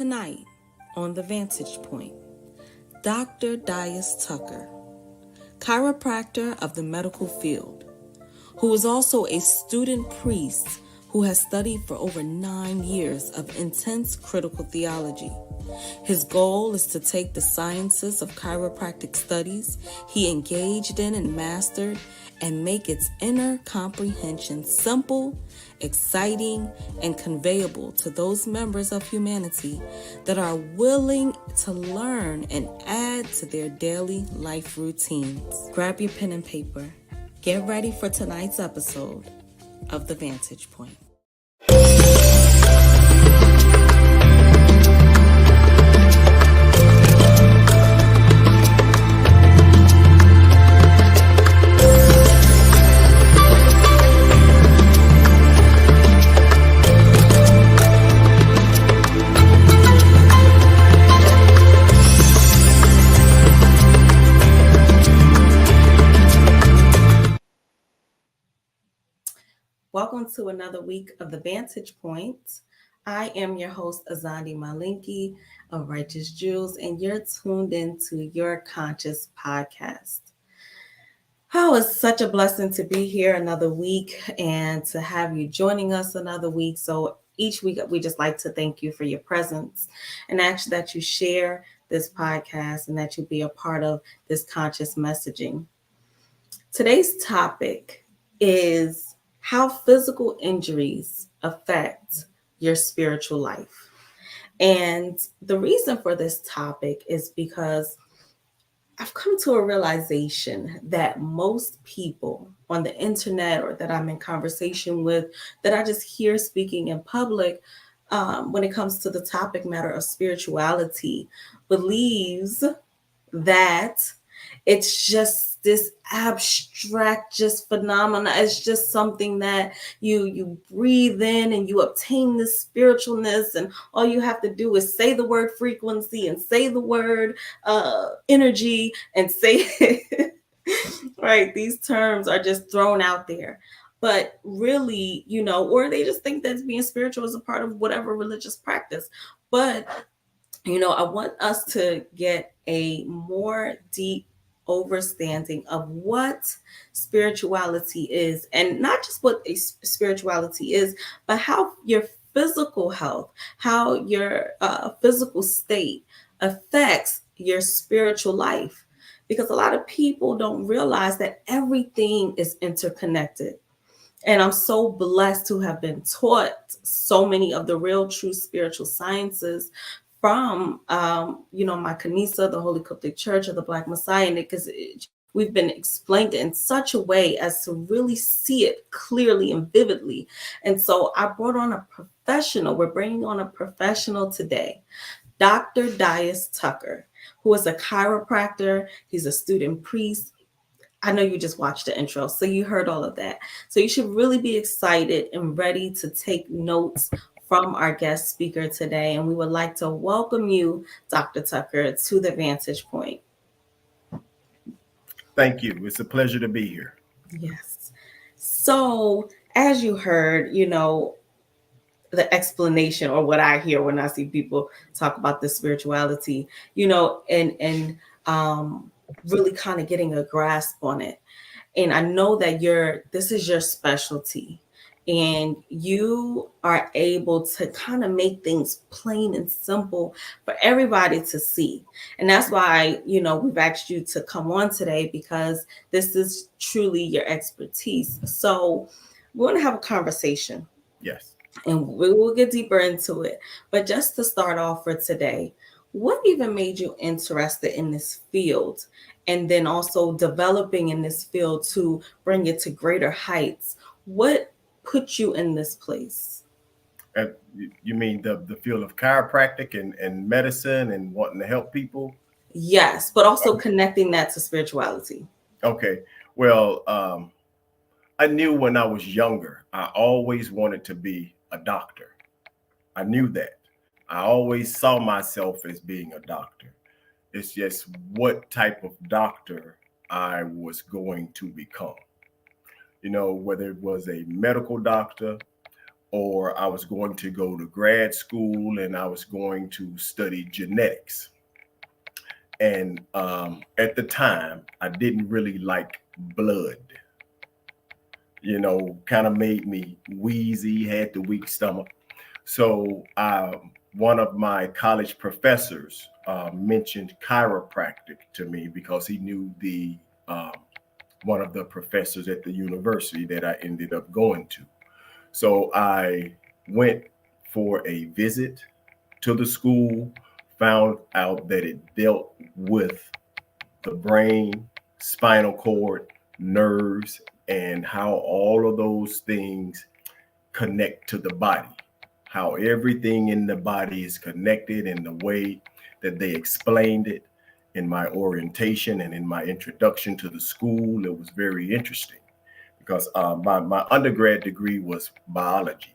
Tonight on The Vantage Point, Dr. Dias Tucker, chiropractor of the medical field, who is also a student priest who has studied for over 9 years of intense critical theology. His goal is to take the sciences of chiropractic studies he engaged in and mastered and make its inner comprehension simple, exciting, and conveyable to those members of humanity that are willing to learn and add to their daily life routines. Grab your pen and paper. Get ready for tonight's episode of The Vantage Point. Welcome to another week of The Vantage Point. I am your host, Azandi Malinki of Righteous Jewels, and you're tuned into Your Conscious Podcast. Oh, it's such a blessing to be here another week and to have you joining us another week. So each week, we just like to thank you for your presence and ask that you share this podcast and that you be a part of this conscious messaging. Today's topic is how physical injuries affect your spiritual life. And the reason for this topic is because I've come to a realization that most people on the internet or that I'm in conversation with, that I just hear speaking in public, when it comes to the topic matter of spirituality, believes that it's just this abstract, just phenomena. It's just something that you breathe in and you obtain this spiritualness, and all you have to do is say the word frequency and say the word energy and say it. Right? These terms are just thrown out there. But really, or they just think that being spiritual is a part of whatever religious practice. But I want us to get a more deep understanding of what spirituality is, and not just what a spirituality is, but how your physical health, how your physical state affects your spiritual life. Because a lot of people don't realize that everything is interconnected. And I'm so blessed to have been taught so many of the real, true spiritual sciences from, my Kanisa, the Holy Coptic Church of the Black Messiah, because we've been explained in such a way as to really see it clearly and vividly. And so I brought on a professional. We're bringing on a professional today, Dr. Dias Tucker, who is a chiropractor. He's a student priest. I know you just watched the intro, so you heard all of that. So you should really be excited and ready to take notes from our guest speaker today. And we would like to welcome you, Dr. Tucker, to The Vantage Point. Thank you. It's a pleasure to be here. Yes. So as you heard, the explanation, or what I hear when I see people talk about this spirituality, and really kind of getting a grasp on it. And I know that this is your specialty, and you are able to kind of make things plain and simple for everybody to see. And that's why, we've asked you to come on today, because this is truly your expertise. So we're going to have a conversation. Yes. And we will get deeper into it. But just to start off for today, what even made you interested in this field, and then also developing in this field to bring it to greater heights? What put you in this place? You mean the field of chiropractic and medicine and wanting to help people? Yes, but also connecting that to spirituality. Okay. Well, I knew when I was younger, I always wanted to be a doctor. I knew that. I always saw myself as being a doctor. It's just what type of doctor I was going to become. Whether it was a medical doctor or I was going to go to grad school and I was going to study genetics. And at the time, I didn't really like blood. Kind of made me wheezy, had the weak stomach. So one of my college professors mentioned chiropractic to me because he knew the one of the professors at the university that I ended up going to. So I went for a visit to the school, found out that it dealt with the brain, spinal cord, nerves, and how all of those things connect to the body, how everything in the body is connected, and the way that they explained it in my orientation and in my introduction to the school. It was very interesting because my undergrad degree was biology.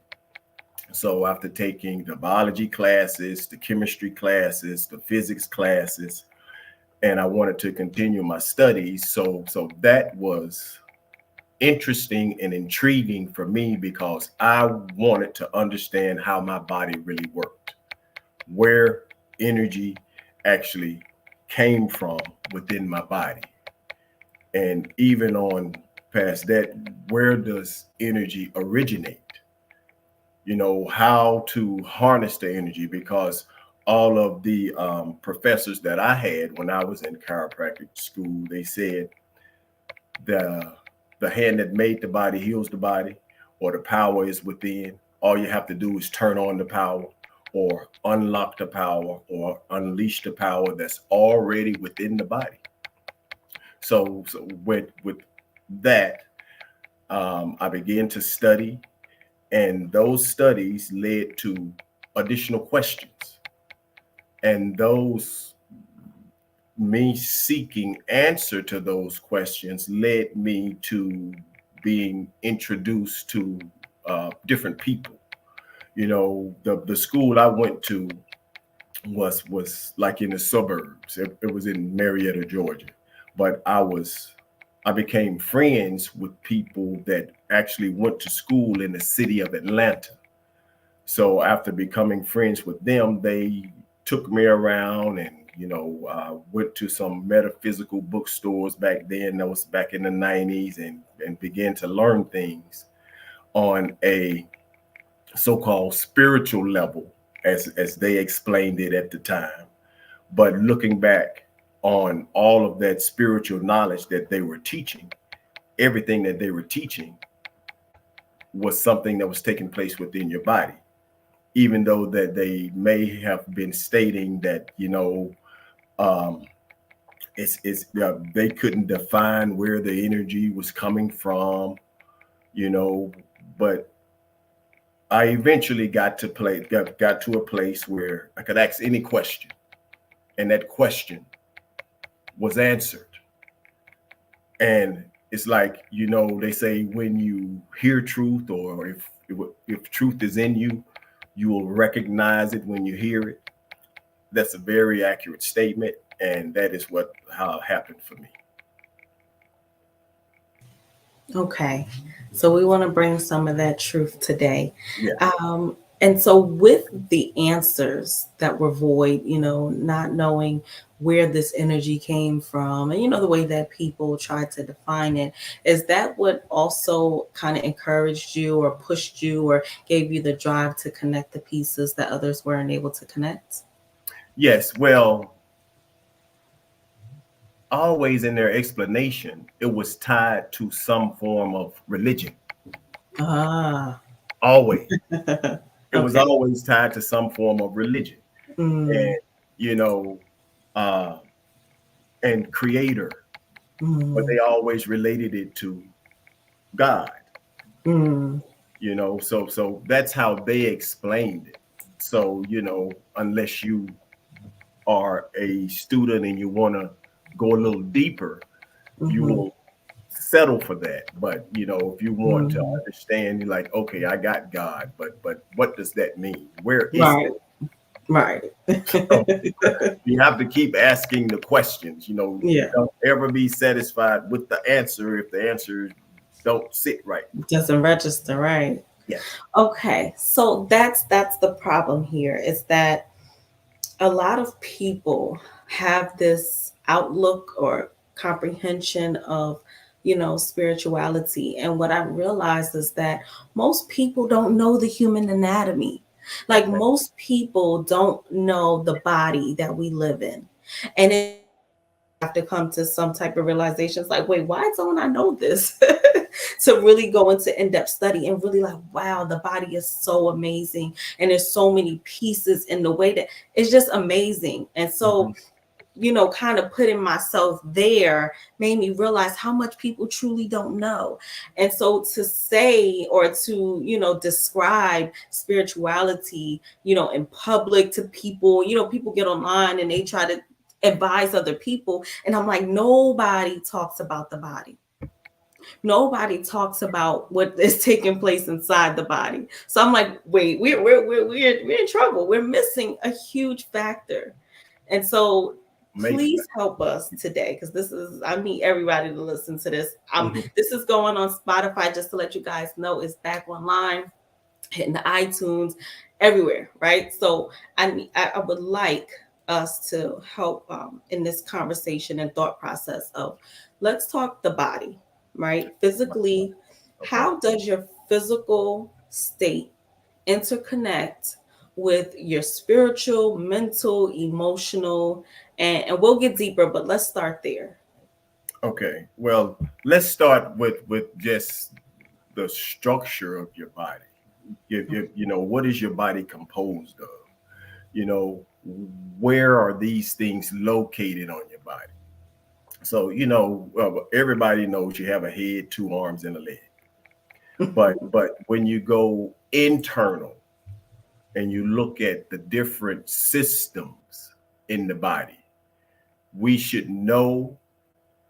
So after taking the biology classes, the chemistry classes, the physics classes, and I wanted to continue my studies. So that was interesting and intriguing for me because I wanted to understand how my body really worked, where energy actually came from within my body. And even on past that, where does energy originate? How to harness the energy, because all of the professors that I had when I was in chiropractic school, they said the hand that made the body heals the body, or the power is within. All you have to do is turn on the power, or unlock the power, or unleash the power that's already within the body. So with that, I began to study, and those studies led to additional questions. And me seeking answer to those questions led me to being introduced to different people. The school I went to was like in the suburbs. It was in Marietta, Georgia. But I became friends with people that actually went to school in the city of Atlanta. So after becoming friends with them, they took me around and, went to some metaphysical bookstores back then. That was back in the 90s, and began to learn things on a so-called spiritual level, as they explained it at the time. But looking back on all of that spiritual knowledge that they were teaching, everything that they were teaching was something that was taking place within your body, even though that they may have been stating that, they couldn't define where the energy was coming from, but I eventually got to a place where I could ask any question, and that question was answered. And it's like, they say when you hear truth, or if truth is in you, you will recognize it when you hear it. That's a very accurate statement, and that is how it happened for me. Okay, so we want to bring some of that truth today. Yeah. And so with the answers that were void, not knowing where this energy came from, and the way that people try to define it, is that what also kind of encouraged you or pushed you or gave you the drive to connect the pieces that others weren't able to connect? Yes, well, always in their explanation, it was tied to some form of religion. Ah. Always. It was Okay. always tied to some form of religion. Mm. And and creator, but they always related it to God. Mm. So that's how they explained it. So, unless you are a student and you want to go a little deeper, you Mhm. will settle for that. But if you want to Mhm. understand, you're like, okay, I got God, but what does that mean? Where is Right. that? Right. So you have to keep asking the questions. Yeah. Don't ever be satisfied with the answer if the answer don't sit right. Doesn't register, right? Yes. Okay, so that's the problem here is that a lot of people have this outlook or comprehension of, spirituality. And what I realized is that most people don't know the human anatomy. Like Right. most people don't know the body that we live in. And it have to come to some type of realizations like, wait, why don't I know this? To really go into in-depth study and really like, wow, the body is so amazing. And there's so many pieces in the way that it's just amazing. And so, Mhm. kind of putting myself there made me realize how much people truly don't know. And so to say or to, describe spirituality, in public to people, people get online and they try to advise other people. And I'm like, nobody talks about the body. Nobody talks about what is taking place inside the body. So I'm like, wait, we're in trouble. We're missing a huge factor. And so Major please fact. help us today because this is, I need everybody to listen to this. Mhm. This is going on Spotify, just to let you guys know it's back online, hitting the iTunes, everywhere, right? So I would like us to help in this conversation and thought process of let's talk the body, right? Physically, Okay. how does your physical state interconnect with your spiritual, mental, emotional, and we'll get deeper, but let's start there. Okay. Well, let's start with just the structure of your body. What is your body composed of? You know, where are these things located on your body? So, everybody knows you have a head, two arms, and a leg. But when you go internal and you look at the different systems in the body, we should know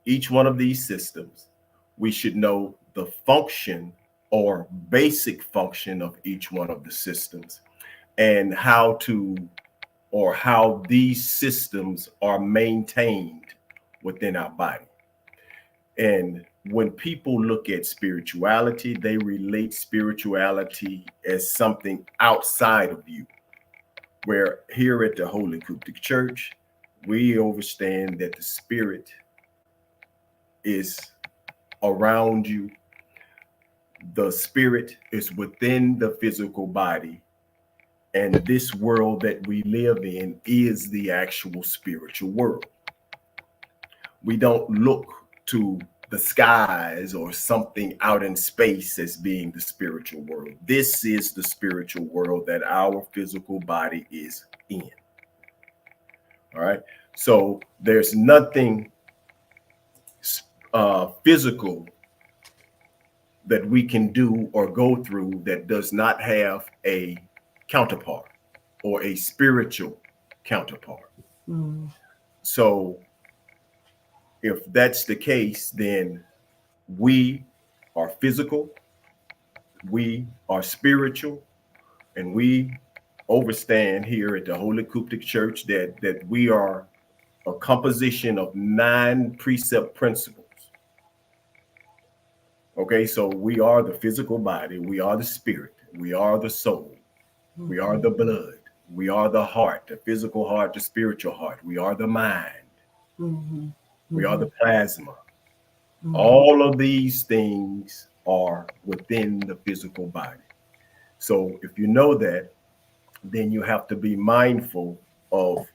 each one of these systems. We should know the function or basic function of each one of the systems and how these systems are maintained within our body. And when people look at spirituality, they relate spirituality as something outside of you. Where here at the Holy Coptic Church, we understand that the spirit is around you. The spirit is within the physical body. And this world that we live in is the actual spiritual world. We don't look to the skies or something out in space as being the spiritual world. This is the spiritual world that our physical body is in. All right. So there's nothing physical that we can do or go through that does not have a counterpart or a spiritual counterpart. Mm. So if that's the case, then we are physical, we are spiritual, and we overstand here at the Holy Coptic Church that we are a composition of 9 precept principles. Okay, so we are the physical body, we are the spirit, we are the soul, we are Mhm. the blood, we are the heart, the physical heart, the spiritual heart, we are the mind, Mhm. we are the Mhm. plasma. Mhm. All of these things are within the physical body. So if you know that, then you have to be mindful of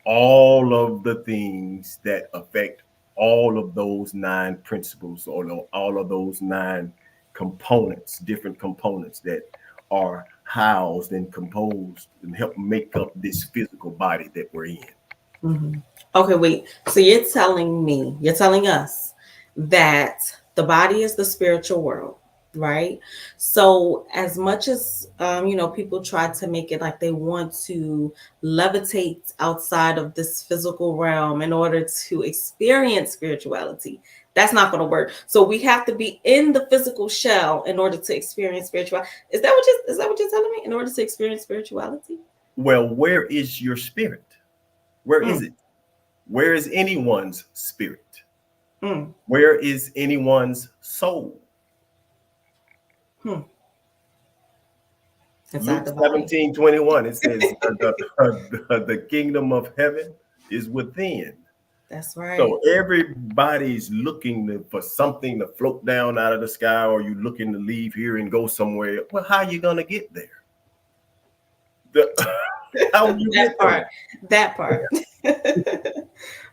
all of the things that affect all of those 9 principles or all of those 9 components, different components that are housed and composed and help make up this physical body that we're in. Mhm. Okay, wait. So you're telling us that the body is the spiritual world, right? So as much as people try to make it like they want to levitate outside of this physical realm in order to experience spirituality, that's not going to work. So we have to be in the physical shell in order to experience spirituality. Is that what you're telling me? In order to experience spirituality? Well, where is your spirit? Where is Mm, it? Where is anyone's spirit? mm, Where is anyone's soul? hmm. inside Luke the body. 17:21, it says the kingdom of heaven is within. That's right. So everybody's looking for something to float down out of the sky, or you looking to leave here and go somewhere. Well, how are you going to get there? How will you get there? That part.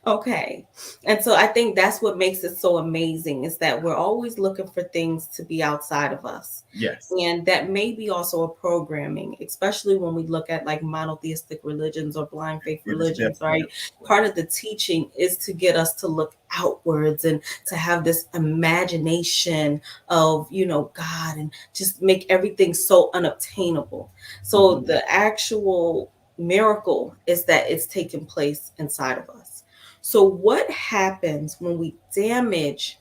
Okay. And so I think that's what makes it so amazing is that we're always looking for things to be outside of us. Yes. And that may be also a programming, especially when we look at like monotheistic religions or blind faith religions, right? Part of the teaching is to get us to look outwards and to have this imagination of, God, and just make everything so unobtainable. So the actual miracle is that it's taking place inside of us. So, what happens when we damage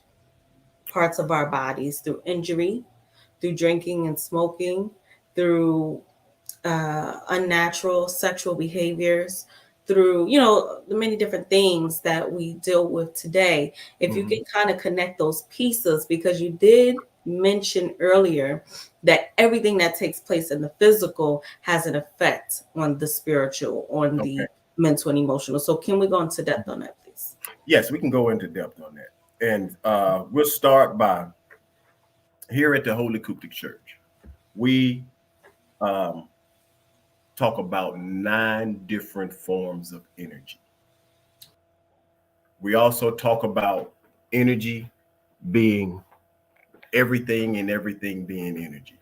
parts of our bodies through injury, through drinking and smoking, through unnatural sexual behaviors, through, the many different things that we deal with today? If you can kind of connect those pieces, because you did mention earlier that everything that takes place in the physical has an effect on the spiritual, on the mental and emotional. So can we go into depth on that, please? Yes, we can go into depth on that. And we'll start by here at the Holy Coptic Church. We talk about 9 different forms of energy. We also talk about energy being everything and everything being energy.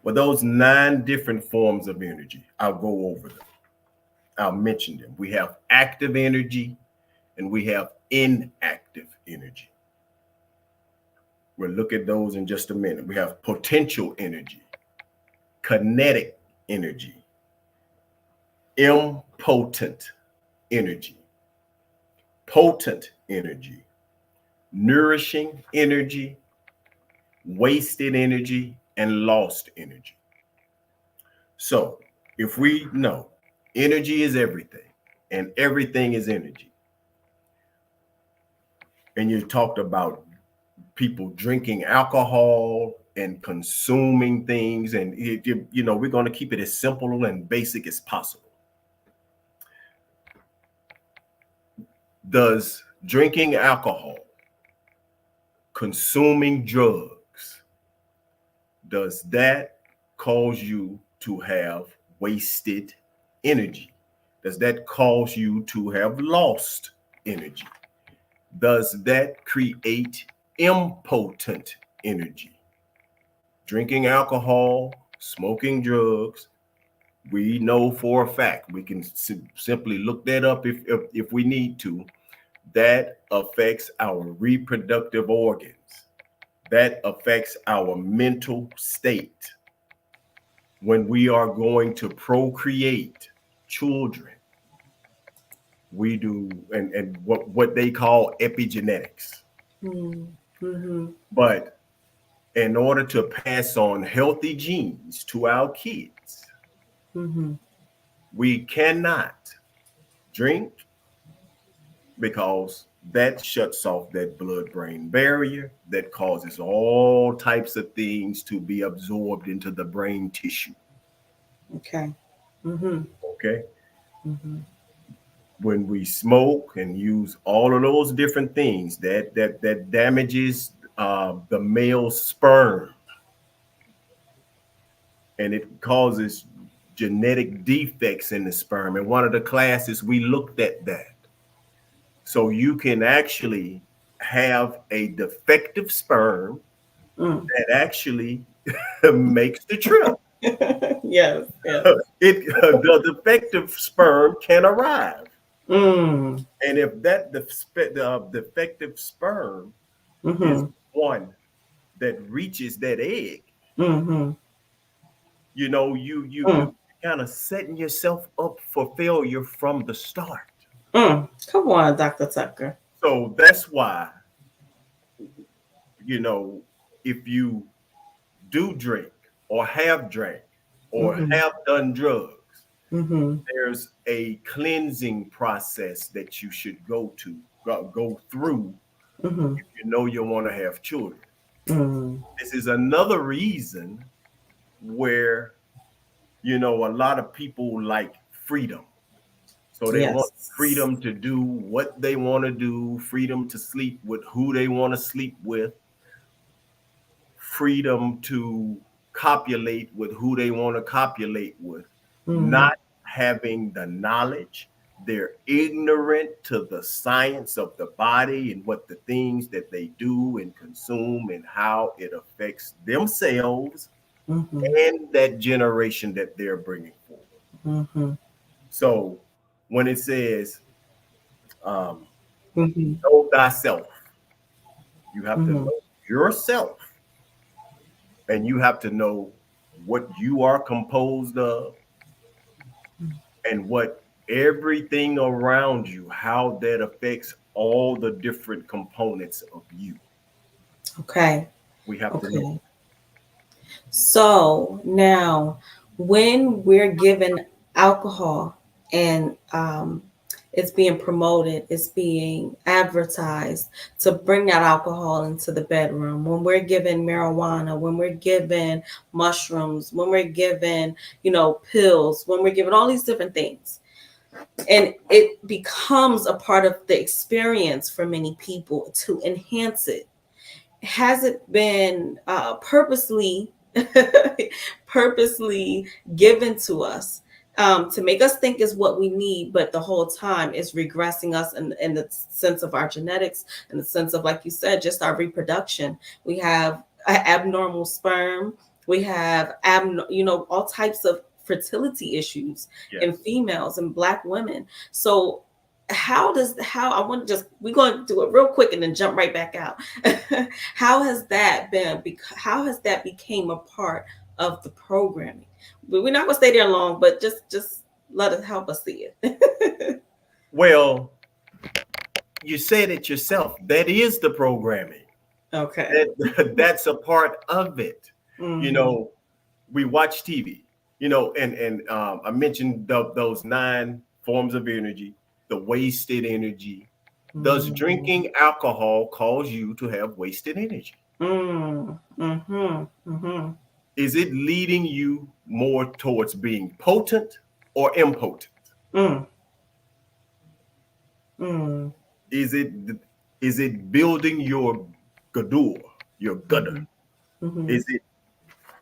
Well, those 9 different forms of energy, I'll go over them. I'll mention them. We have active energy and we have inactive energy. We'll look at those in just a minute. We have potential energy, kinetic energy, impotent energy, potent energy, nourishing energy, wasted energy, and lost energy. So if we know energy is everything and everything is energy, and you talked about people drinking alcohol and consuming things, and we're going to keep it as simple and basic as possible. Does drinking alcohol, consuming drugs, does that cause you to have wasted energy? Does that cause you to have lost energy? Does that create impotent energy? Drinking alcohol, smoking drugs, we know for a fact, we can simply look that up if we need to, that affects our reproductive organs. That affects our mental state. When we are going to procreate children, we do and what they call epigenetics. But in order to pass on healthy genes to our kids, we cannot drink, because that shuts off that blood-brain barrier that causes all types of things to be absorbed into the brain tissue. Okay. Okay. When we smoke and use all of those different things, that damages the male sperm, and it causes genetic defects in the sperm. In one of the classes, we looked at that. So you can actually have a defective sperm that actually makes the trip. Yes. The defective sperm can arrive. Mm. And if that defective sperm is one that reaches that egg, you kind of setting yourself up for failure from the start. Come on, Dr. Tucker. So that's why, if you do drink or have drank or have done drugs, there's a cleansing process that you should go through if you want to have children. This is another reason where A lot of people like freedom. So they want Yes. freedom to do what they want to do, freedom to sleep with who they want to sleep with, freedom to copulate with who they want to copulate with, Mm-hmm. not having the knowledge. They're ignorant to the science of the body and what the things that they do and consume and how it affects themselves Mm-hmm. and that generation that they're bringing forward. Mm-hmm. So when it says, um, Mm-hmm. know thyself, you have to Mm-hmm. know yourself and you have to know what you are composed of and what everything around you, how that affects all the different components of you. Okay. We have to know. Okay. So now, when we're given alcohol and it's being promoted, it's being advertised to bring that alcohol into the bedroom, when we're given marijuana, when we're given mushrooms, when we're given, pills, when we're given all these different things, and it becomes a part of the experience for many people to enhance it. Has it been purposely given to us to make us think is what we need, but the whole time is regressing us in the sense of our genetics, in the sense of, like you said, just our reproduction? We have abnormal sperm. We have all types of fertility issues Yes. in females and Black women. So how I want to just, we're going to do it real quick and then jump right back out. How has that been? How has that became a part of the programming? But we're not going to stay there long, but just let us help us see it. Well, you said it yourself. That is the programming. Okay. That's a part of it. You Mm-hmm. know, we watch TV. And I mentioned those 9 forms of energy, the wasted energy. Does drinking alcohol cause you to have wasted energy? Mm-hmm. Mm-hmm. Mm-hmm. Is it leading you more towards being potent or impotent? Mm. Mm. Is it is it building your gadur, your gutter? Mm-hmm. Mm-hmm. Is it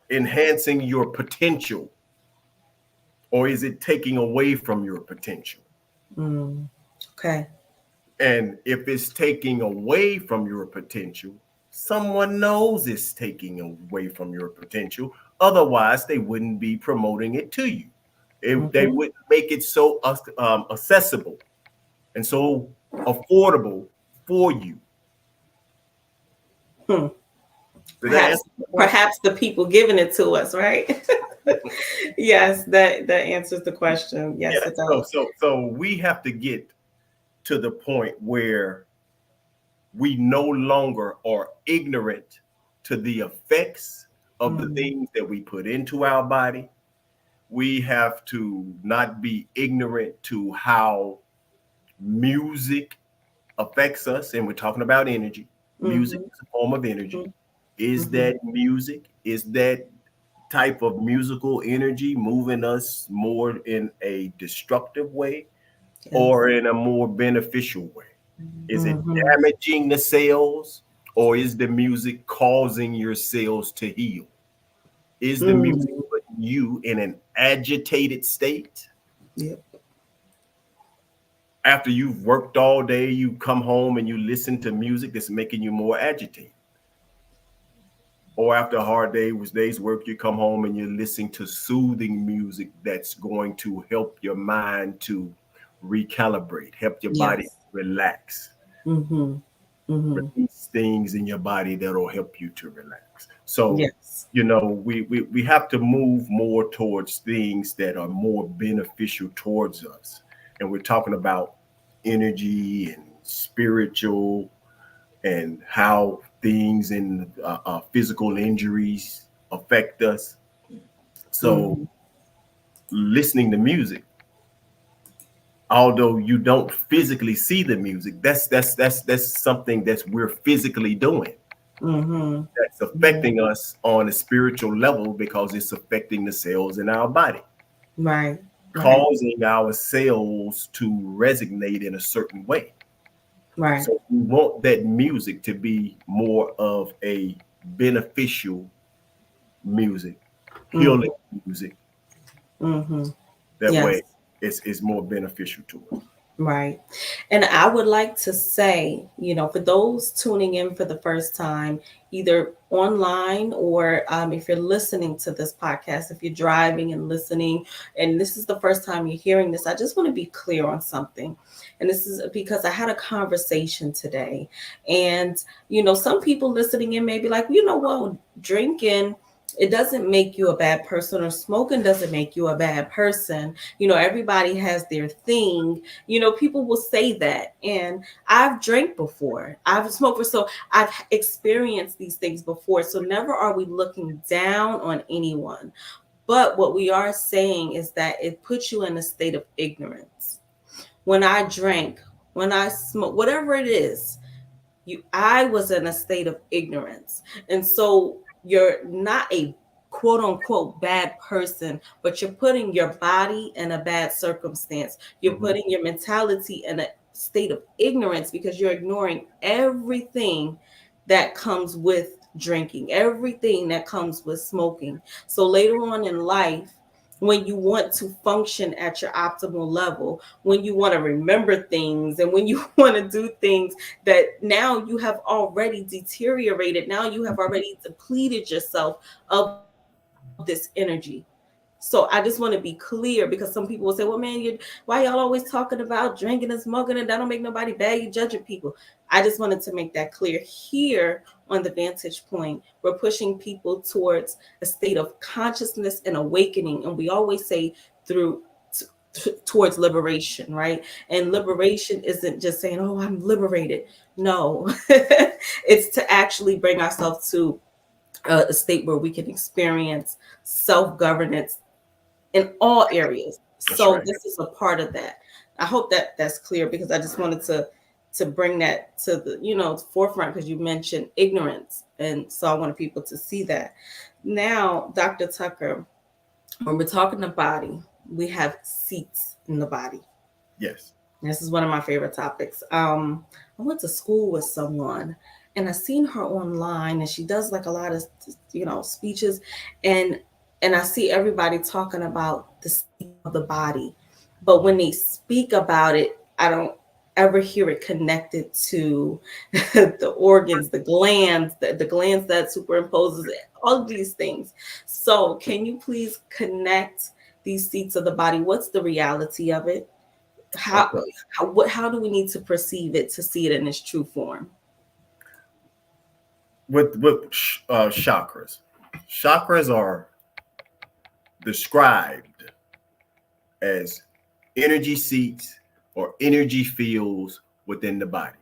enhancing your potential or is it taking away from your potential? Mm. Okay. And if it's taking away from your potential, someone knows it's taking away from your potential. Otherwise, they wouldn't be promoting it to you. They Mm-hmm. wouldn't make it so accessible and so affordable for you. Hmm. Did that Perhaps, answer the question? perhaps the people giving it to us, right? Yes, that answers the question. Yes, Yeah. it So, does. so, so we have to get to the point where we no longer are ignorant to the effects of the Mm. things that we put into our body. We have to not be ignorant to how music affects us. And we're talking about energy. Music Mhm, is a form of energy. mhm, Is mhm. that music? Is that type of musical energy moving us more in a destructive way Yes. or in a more beneficial way? Is it Mhm, damaging the cells or is the music causing your cells to heal? Is the music mm. putting you in an agitated state? Yep. After you've worked all day, you come home and you listen to music that's making you more agitated. Or after a hard day's work, you come home and you're listening to soothing music that's going to help your mind to recalibrate, help your body Yes. relax, Mhm, mhm. release things in your body that'll help you to relax. So, Yes. we have to move more towards things that are more beneficial towards us. And we're talking about energy and spiritual and how things in physical injuries affect us. So, Mhm, listening to music, although you don't physically see the music, that's something that we're physically doing. mhm, That's mhm. affecting us on a spiritual level because it's affecting the cells in our body. Right. Right. causing our cells to resonate in a certain way. Right. So we want that music to be more of a beneficial music, Mm-hmm. healing music. Mm-hmm. That way Yes. it's more beneficial to us. Right. And I would like to say, for those tuning in for the first time, either online or if you're listening to this podcast, if you're driving and listening, and this is the first time you're hearing this, I just want to be clear on something. And this is because I had a conversation today. And, some people listening in may be like, well, drinking. It doesn't make you a bad person, or smoking doesn't make you a bad person. Everybody has their thing. People will say that. And I've drank before, I've smoked before, so I've experienced these things before. So never are we looking down on anyone. But what we are saying is that it puts you in a state of ignorance. When I drank, when I smoke, whatever it is, I was in a state of ignorance. And so you're not a quote unquote bad person, but you're putting your body in a bad circumstance. You're Mhm. putting your mentality in a state of ignorance because you're ignoring everything that comes with drinking, everything that comes with smoking. So later on in life, when you want to function at your optimal level, when you want to remember things, and when you want to do things that now you have already deteriorated, now you have already depleted yourself of this energy. So I just want to be clear, because some people will say, well, man, why y'all always talking about drinking and smoking, and that don't make nobody bad, you judging people. I just wanted to make that clear. Here on the Vantage Point, we're pushing people towards a state of consciousness and awakening. And we always say through towards liberation, right? And liberation isn't just saying, oh, I'm liberated. No, it's to actually bring ourselves to a state where we can experience self-governance in all areas. That's So right. this is a part of that. I hope that that's clear, because I just wanted to bring that to the forefront, because you mentioned ignorance, and so I wanted people to see that. Now, Dr. Tucker, when we're talking the body, we have seats in the body. Yes. This is one of my favorite topics. I went to school with someone, and I seen her online, and she does like a lot of speeches, and I see everybody talking about the seat of the body, but when they speak about it, I don't ever hear it connected to the organs, the glands that superimposes it, all of these things. So, can you please connect these seats of the body? What's the reality of it? how Okay. how do we need to perceive it to see it in its true form? With chakras, chakras are described as energy seats or energy fields within the body.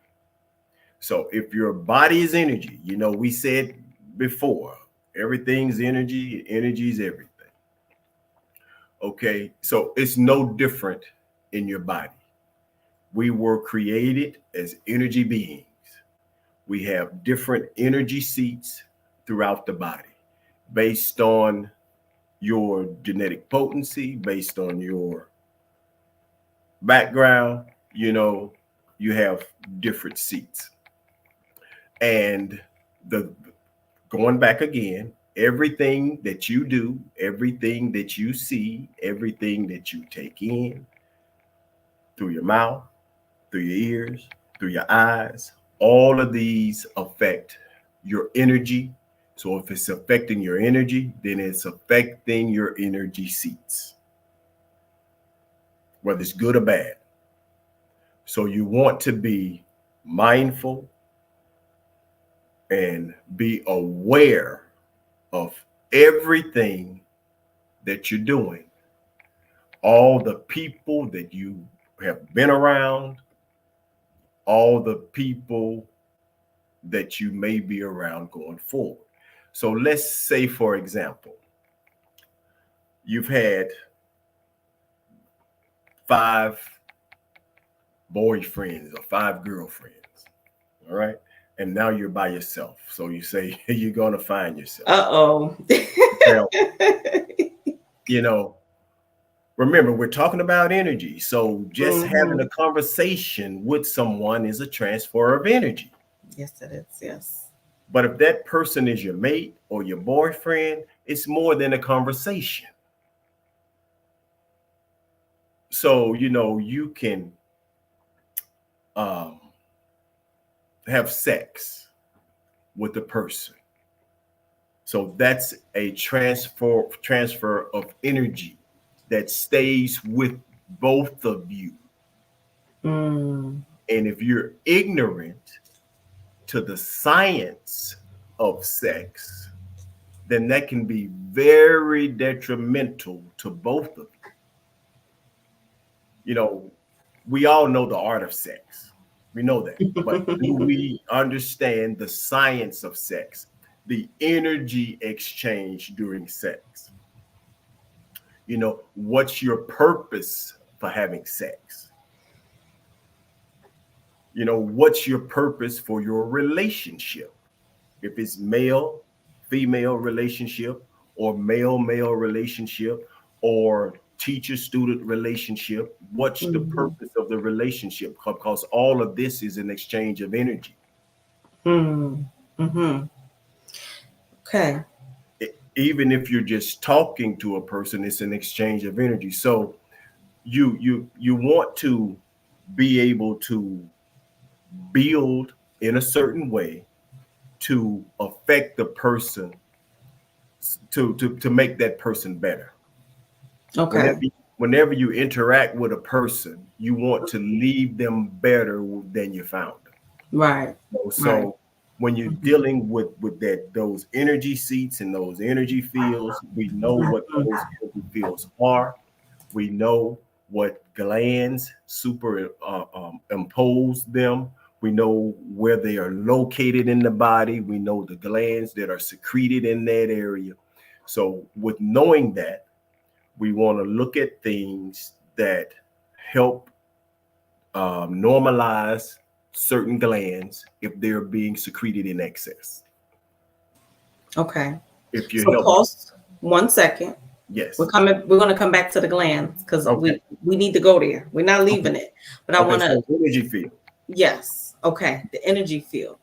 So if your body is energy, we said before, everything's energy, energy is everything. Okay, so it's no different in your body. We were created as energy beings. We have different energy seats throughout the body based on your genetic potency, based on your background. You have different seats. And the going back again, everything that you do, everything that you see, everything that you take in through your mouth, through your ears, through your eyes, all of these affect your energy. So if it's affecting your energy, then it's affecting your energy seats, whether it's good or bad. So you want to be mindful and be aware of everything that you're doing, all the people that you have been around, all the people that you may be around going forward. So let's say, for example, you've had 5 boyfriends or 5 girlfriends, all right? And now you're by yourself. So you say you're going to find yourself. Uh-oh. Well, you know, Remember, we're talking about energy. So just having Mm-hmm. a conversation with someone is a transfer of energy. Yes, it is. Yes. But if that person is your mate or your boyfriend, it's more than a conversation. So, you can um, have sex with the person. So that's a transfer of energy that stays with both of you. Mm. And if you're ignorant to the science of sex, then that can be very detrimental to both of you. You know, we all know the art of sex. We know that. But do we understand the science of sex, the energy exchange during sex? What's your purpose for having sex? What's your purpose for your relationship? If it's male, female relationship, or male, male relationship, or teacher student relationship, what's the Mm-hmm. purpose of the relationship? Because all of this is an exchange of energy. Mm-hmm. Okay. Even if you're just talking to a person, it's an exchange of energy. So you want to be able to build in a certain way to affect the person, to make that person better. Okay. Whenever you interact with a person, you want to leave them better than you found them. Right. Right. So when you're Mm-hmm. dealing with those energy seats and those energy fields, we know what those energy fields are. We know what glands impose them. We know where they are located in the body. We know the glands that are secreted in that area. So with knowing that, we want to look at things that help normalize certain glands if they're being secreted in excess. Okay. If you So help, pause 1 second. yes. We're gonna come back to the glands because Okay. we need to go there. We're not Okay. leaving it. But I Okay. wanna, So energy field. yes, okay, the energy field.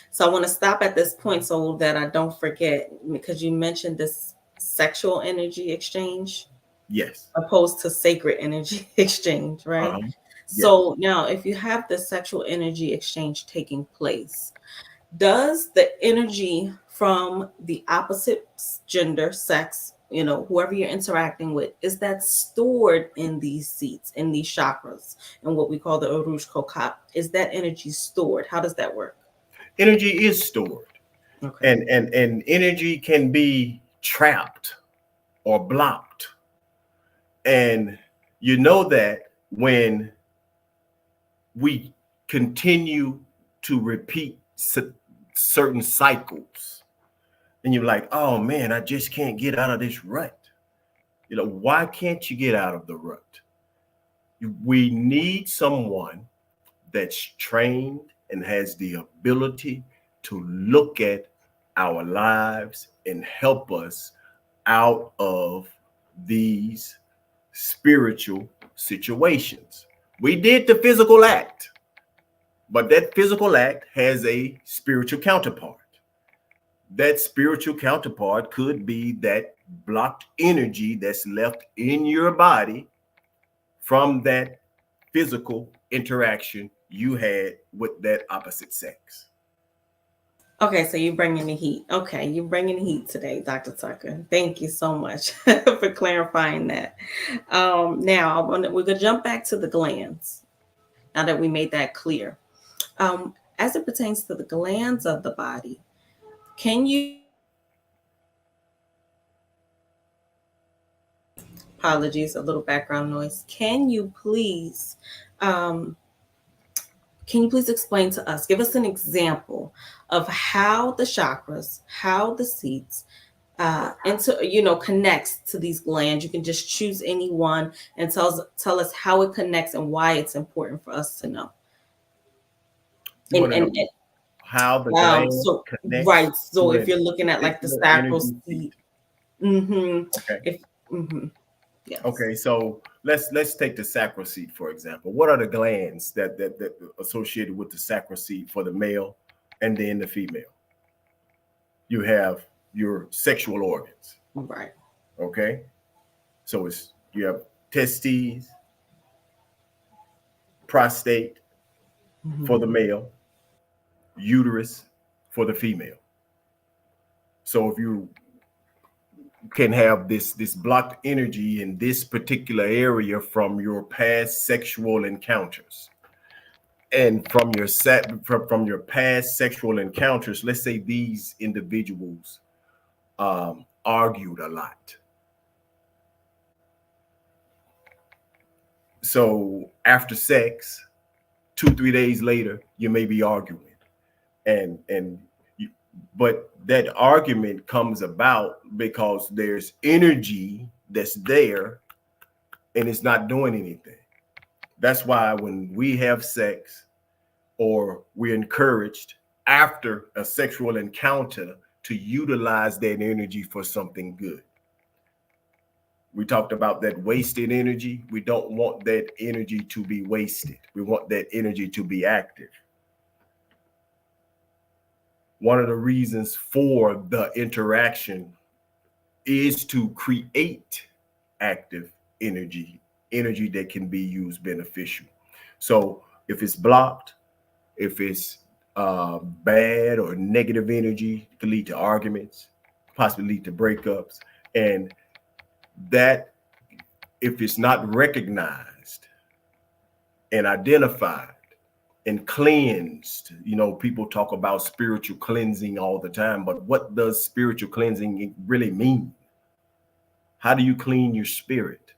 So I want to stop at this point so that I don't forget, because you mentioned this sexual energy exchange Yes. opposed to sacred energy exchange, right? Uh-huh. Yes. So now if you have the sexual energy exchange taking place, does the energy from the opposite gender, sex, whoever you're interacting with, is that stored in these seats, in these chakras, and what we call the Urush Kokap? Is that energy stored? How does that work? Energy is stored. Okay. And energy can be trapped or blocked. And you know that when we continue to repeat certain cycles, and you're like, oh man, I just can't get out of this rut. Why can't you get out of the rut? We need someone that's trained and has the ability to look at our lives and help us out of these spiritual situations. We did the physical act, but that physical act has a spiritual counterpart. That spiritual counterpart could be that blocked energy that's left in your body from that physical interaction you had with that opposite sex. Okay, so you're bringing the heat. Okay, you're bringing the heat today, Dr. Tucker. Thank you so much for clarifying that. Now, we're going to jump back to the glands now that we made that clear. As it pertains to the glands of the body, can you, apologies, a little background noise, um, can you please explain to us, give us an example of how the chakras, how the seats, connects to these glands? You can just choose any one and tell us how it connects and why it's important for us to know. You want to know how the gland So connects right. So to if a you're looking at like the particular sacral energy seat? seat, mm-hmm. Okay. Mm-hmm. Yes. Okay, so let's take the sacral seat for example. What are the glands that associated with the sacral seat for the male and then the female? You have your sexual organs. Right. Okay, so it's you have testes, prostate Mm-hmm. for the male, uterus for the female. So if you can have this blocked energy in this particular area from your past sexual encounters, and from your past sexual encounters, let's say these individuals argued a lot. So after sex, 2 3 days later, you may be arguing, and you, but that argument comes about because there's energy that's there and it's not doing anything. That's why when we have sex or we're encouraged after a sexual encounter to utilize that energy for something good. We talked about that wasted energy. We don't want that energy to be wasted. We want that energy to be active. One of the reasons for the interaction is to create active energy, energy that can be used beneficial. So if it's blocked, if it's bad or negative energy, it can lead to arguments, possibly lead to breakups. And that, if it's not recognized and identified and cleansed, people talk about spiritual cleansing all the time, but what does spiritual cleansing really mean? How do you clean your spirit?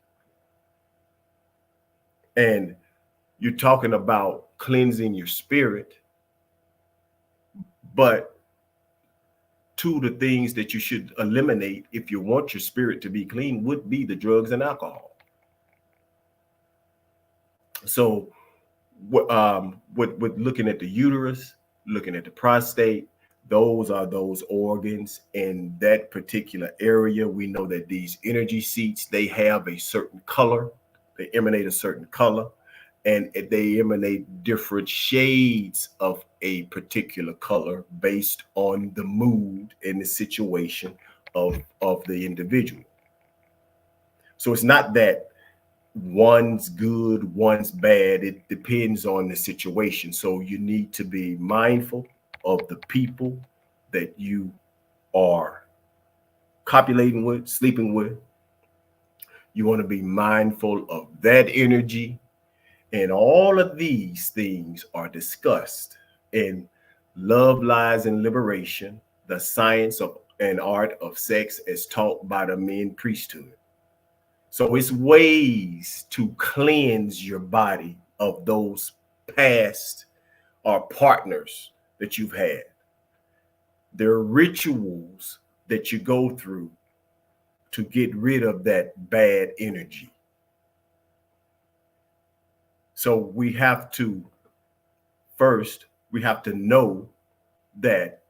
And you're talking about cleansing your spirit, but two of the things that you should eliminate if you want your spirit to be clean would be the drugs and alcohol. So with looking at the uterus, looking at the prostate, those are those organs in that particular area. We know that these energy seats, they have a certain color, they emanate a certain color, and they emanate different shades of a particular color based on the mood and the situation of the individual. So it's not that one's good, one's bad. It depends on the situation. So you need to be mindful of the people that you are copulating with, sleeping with. You want to be mindful of that energy. And all of these things are discussed in Love, Lies, and Liberation, the Science of and Art of Sex as taught by the Men Priesthood. So it's ways to cleanse your body of those past or partners that you've had. There are rituals that you go through to get rid of that bad energy. So we have to know that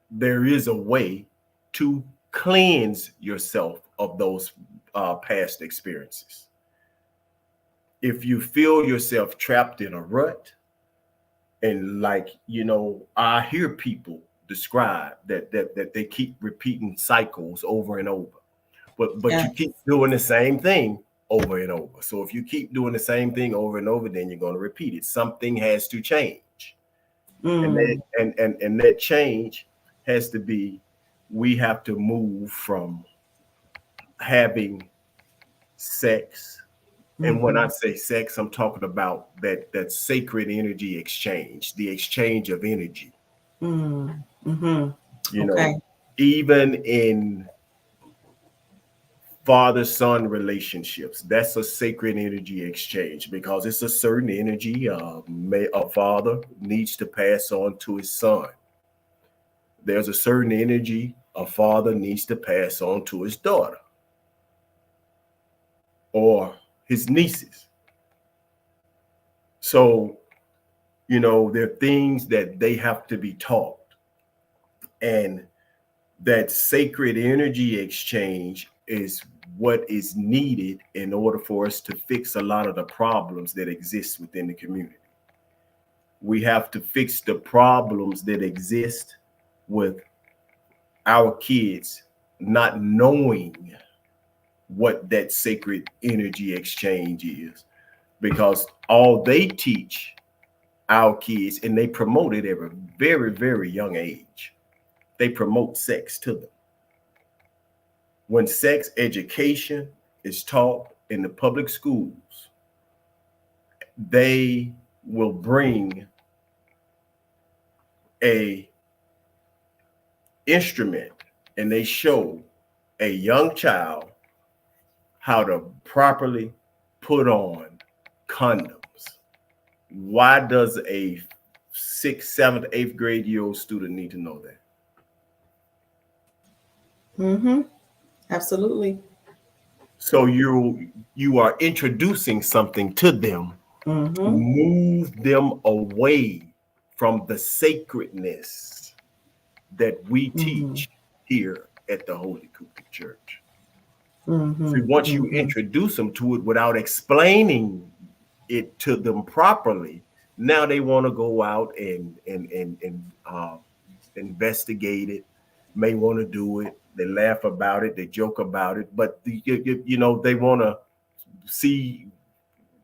there is a way to cleanse yourself of those past experiences. If you feel yourself trapped in a rut, and I hear people describe that they keep repeating cycles over and over, but Yeah. you keep doing the same thing over and over. So if you keep doing the same thing over and over, then you're going to repeat it. Something has to change. And that change has to be, we have to move from having sex. And when I say sex, I'm talking about that sacred energy exchange, the exchange of energy. Mm-hmm. Okay. Even in father-son relationships, that's a sacred energy exchange because it's a certain energy a father needs to pass on to his son. There's a certain energy a father needs to pass on to his daughter or his nieces. So, there are things that they have to be taught. And that sacred energy exchange is what is needed in order for us to fix a lot of the problems that exist within the community. We have to fix the problems that exist with our kids not knowing what that sacred energy exchange is, because all they teach our kids, and they promote it at a very, very young age, they promote sex to them. When sex education is taught in the public schools, they will bring a instrument and they show a young child how to properly put on condoms. Why does a 6th, 7th, 8th grade year old student need to know that? Mm-hmm. Absolutely. So you are introducing something to them, move them away from the sacredness that we teach here at the Holy Coptic Church. So once you introduce them to it without explaining it to them properly, now they want to go out and investigate it, may want to do it. They laugh about it, they joke about it, but you know, they want to see,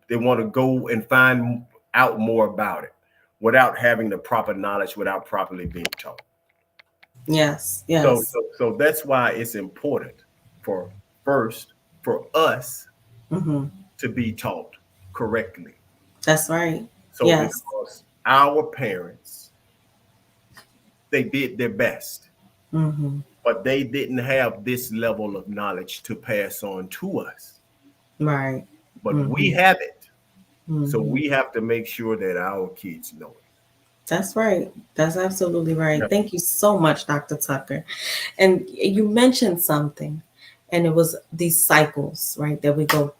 they want to go and find out more about it without having the proper knowledge, without properly being taught. Yes. So that's why it's important for us to be taught correctly. That's right. So because our parents, they did their best, but they didn't have this level of knowledge to pass on to us. Right. But we have it. So we have to make sure that our kids know it. That's right. That's absolutely right. Yeah. Thank you so much, Dr. Tucker. And you mentioned something, and it was these cycles, right, that we go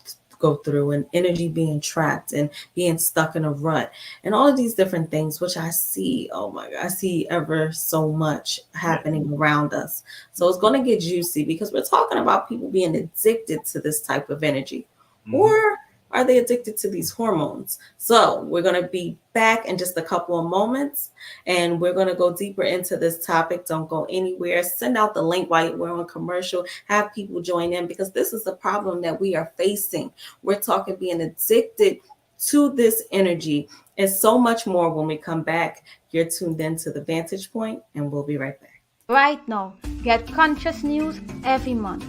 through, and energy being trapped and being stuck in a rut and all of these different things, which I see, oh my God, I see ever so much happening around us. So it's going to get juicy because we're talking about people being addicted to this type of energy, or are they addicted to these hormones? So we're going to be back in just a couple of moments, and we're going to go deeper into this topic. Don't go anywhere. Send out the link while we're on commercial. Have people join in, because this is the problem that we are facing. We're talking being addicted to this energy and so much more when we come back. You're tuned in to The Vantage Point, and we'll be right back. Right now, get conscious news every month.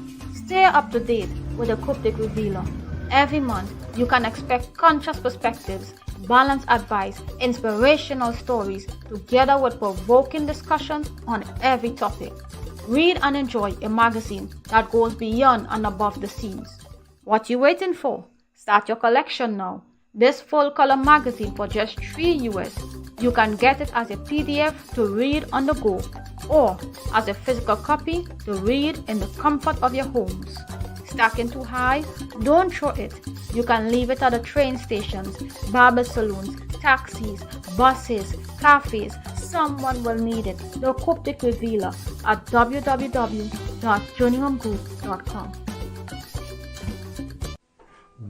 Stay up to date with the Coptic Revealer. Every month, you can expect conscious perspectives, balanced advice, inspirational stories, together with provoking discussions on every topic. Read and enjoy a magazine that goes beyond and above the scenes. What you waiting for? Start your collection now. This full-color magazine for just $3 US. You can get it as a PDF to read on the go, or as a physical copy to read in the comfort of your homes. Stacking too high? Don't throw it. You can leave it at the train stations, barber salons, taxis, buses, cafes. Someone will need it. The Coptic Revealer at www.journeymomgroup.com.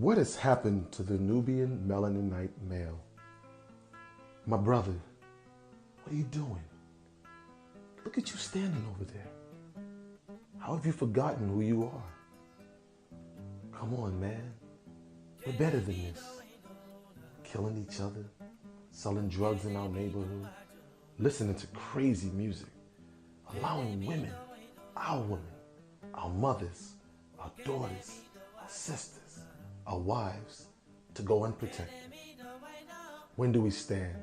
What has happened to the Nubian Melaninite male? My brother, what are you doing? Look at you standing over there. How have you forgotten who you are? Come on, man. We're better than this. Killing each other, selling drugs in our neighborhood, listening to crazy music, allowing women, our mothers, our daughters, our sisters, our wives, to go unprotected. When do we stand?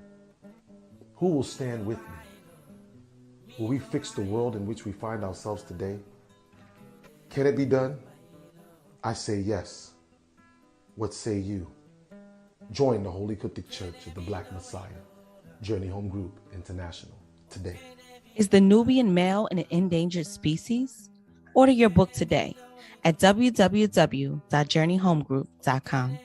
Who will stand with me? Will we fix the world in which we find ourselves today? Can it be done? I say yes. What say you? Join the Holy Coptic Church of the Black Messiah, Journey Home Group International, today. Is the Nubian male an endangered species? Order your book today at www.journeyhomegroup.com.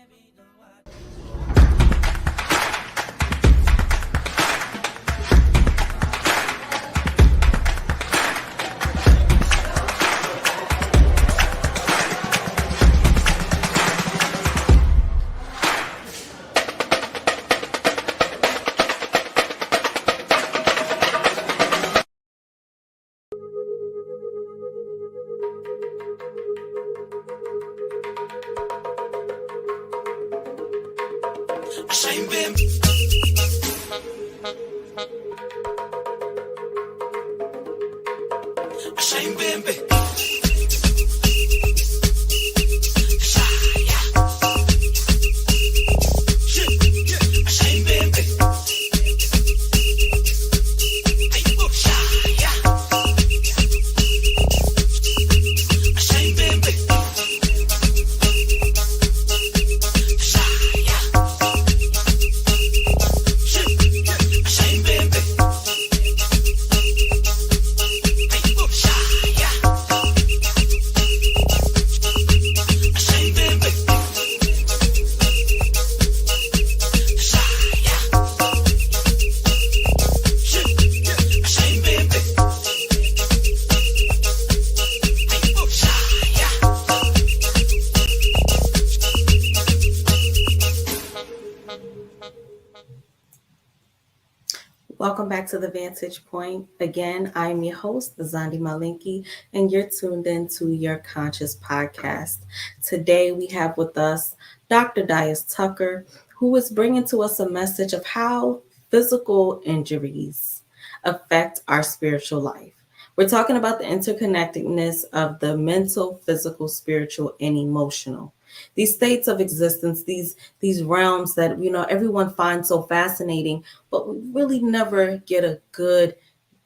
Welcome back to the Vantage Point. Again, I'm your host, Zandi Malinki, and you're tuned into Your Conscious Podcast. Today, we have with us Dr. Dias Tucker, who is bringing to us a message of how physical injuries affect our spiritual life. We're talking about the interconnectedness of the mental, physical, spiritual, and emotional. These states of existence, these realms that everyone finds so fascinating, but we really never get a good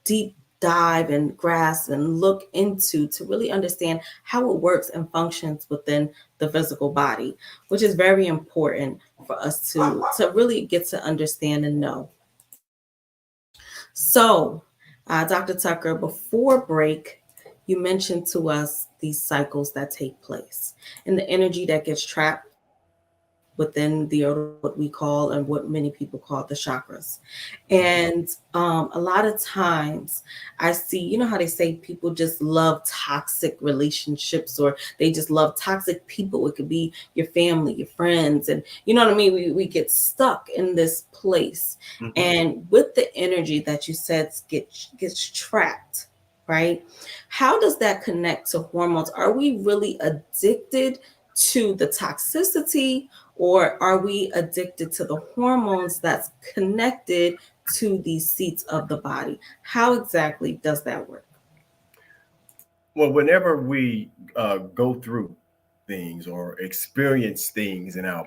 deep dive and grasp and look into to really understand how it works and functions within the physical body, which is very important for us to really get to understand and know. So, Dr. Tucker, before break, you mentioned to us these cycles that take place and the energy that gets trapped within what we call and what many people call the chakras. And a lot of times I see, you know how they say people just love toxic relationships, or they just love toxic people. It could be your family, your friends, and you know what I mean? We get stuck in this place. Mm-hmm. And with the energy that you said gets trapped, right? How does that connect to hormones? Are we really addicted to the toxicity, or are we addicted to the hormones that's connected to these seats of the body? How exactly does that work? Well, whenever we go through things or experience things in our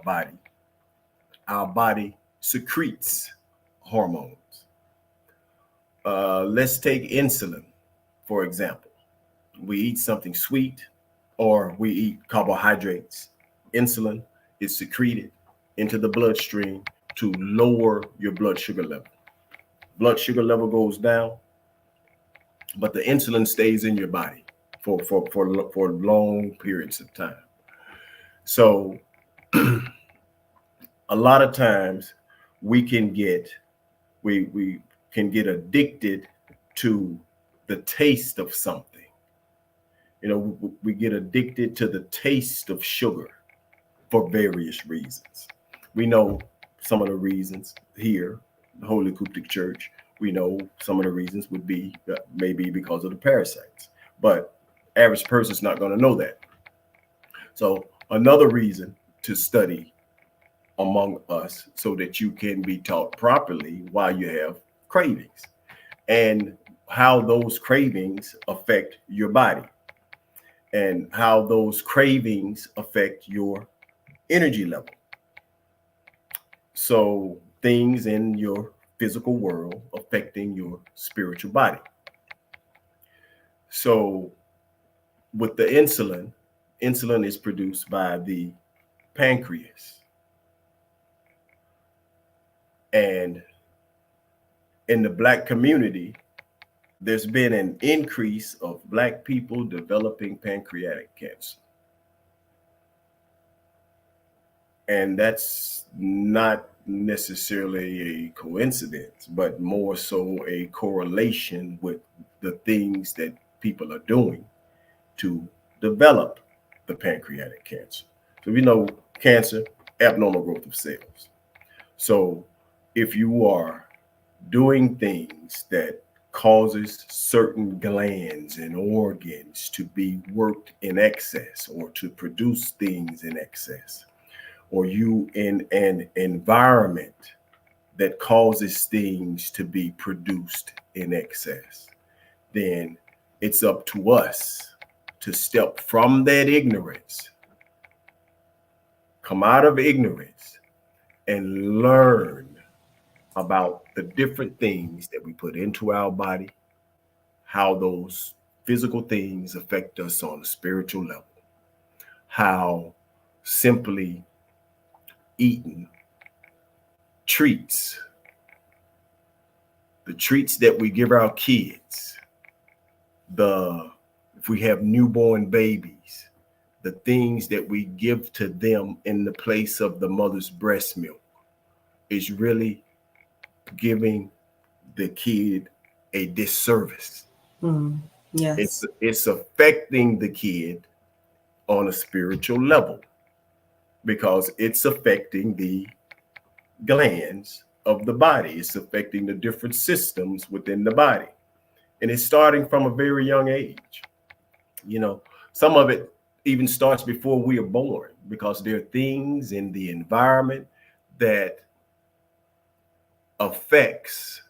body secretes hormones. Let's take insulin, for example. We eat something sweet or we eat carbohydrates. Insulin is secreted into the bloodstream to lower your blood sugar level. Blood sugar level goes down, but the insulin stays in your body for long periods of time. So a lot of times we can get addicted to the taste of something. We get addicted to the taste of sugar for various reasons. We know some of the reasons here, the Holy Coptic Church. We know some of the reasons would be maybe because of the parasites, but average person's not going to know that. So another reason to study among us so that you can be taught properly why you have cravings and how those cravings affect your body and how those cravings affect your energy level. So things in your physical world affecting your spiritual body. So with the insulin is produced by the pancreas. And in the Black community, there's been an increase of Black people developing pancreatic cancer. And that's not necessarily a coincidence, but more so a correlation with the things that people are doing to develop the pancreatic cancer. So we know cancer, abnormal growth of cells. So if you are doing things that causes certain glands and organs to be worked in excess or to produce things in excess, or you in an environment that causes things to be produced in excess, then it's up to us to step from that ignorance, come out of ignorance, and learn about the different things that we put into our body, how those physical things affect us on a spiritual level, how simply eating treats, the treats that we give our kids, if we have newborn babies, the things that we give to them in the place of the mother's breast milk is really giving the kid a disservice. Yes. It's affecting the kid on a spiritual level because it's affecting the glands of the body. It's affecting the different systems within the body. And it's starting from a very young age. You know, some of it even starts before we are born because there are things in the environment that affects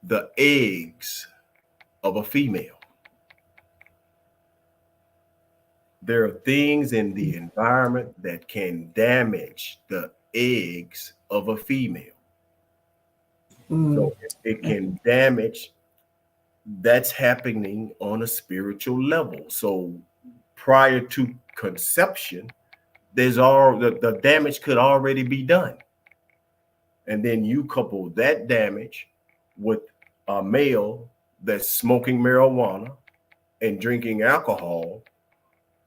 the eggs of a female. There are things in the environment that can damage the eggs of a female. So it can damage. That's happening on a spiritual level. So prior to conception, there's all the damage could already be done. And then you couple that damage with a male that's smoking marijuana and drinking alcohol,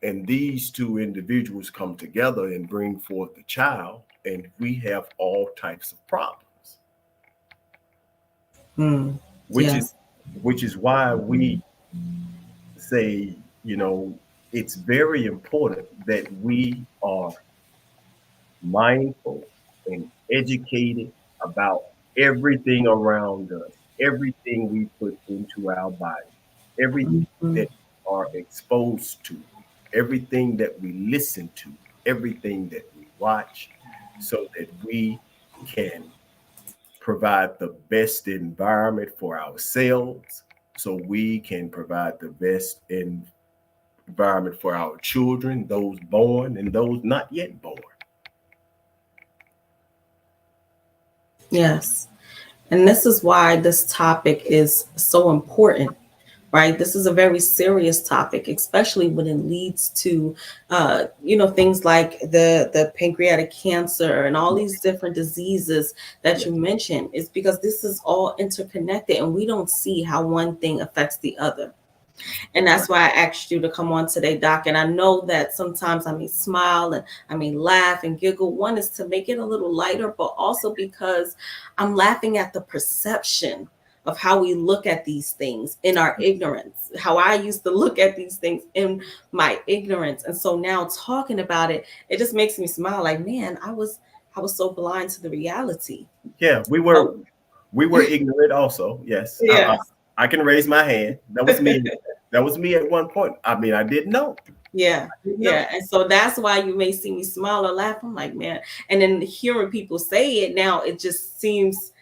and these two individuals come together and bring forth the child, and we have all types of problems. Which is why we say, you know, it's very important that we are mindful and educated about everything around us, everything we put into our body, everything that we are exposed to, everything that we listen to, everything that we watch, so that we can provide the best environment for ourselves, so we can provide the best environment for our children, those born and those not yet born. Yes. And this is why this topic is so important, right? This is a very serious topic, especially when it leads to, things like the pancreatic cancer and all these different diseases that you mentioned. Is because this is all interconnected and we don't see how one thing affects the other. And that's why I asked you to come on today, Doc. And I know that sometimes I may smile and I may laugh and giggle. One is to make it a little lighter, but also because I'm laughing at the perception of how we look at these things in our ignorance, how I used to look at these things in my ignorance. And so now talking about it, it just makes me smile like, man, I was so blind to the reality. Yeah, we were ignorant also. Yes. Yeah. I can raise my hand. That was me. That was me at one point. I mean, I didn't know. Yeah. And so that's why you may see me smile or laugh. I'm like, man. And then hearing people say it now, it just seems,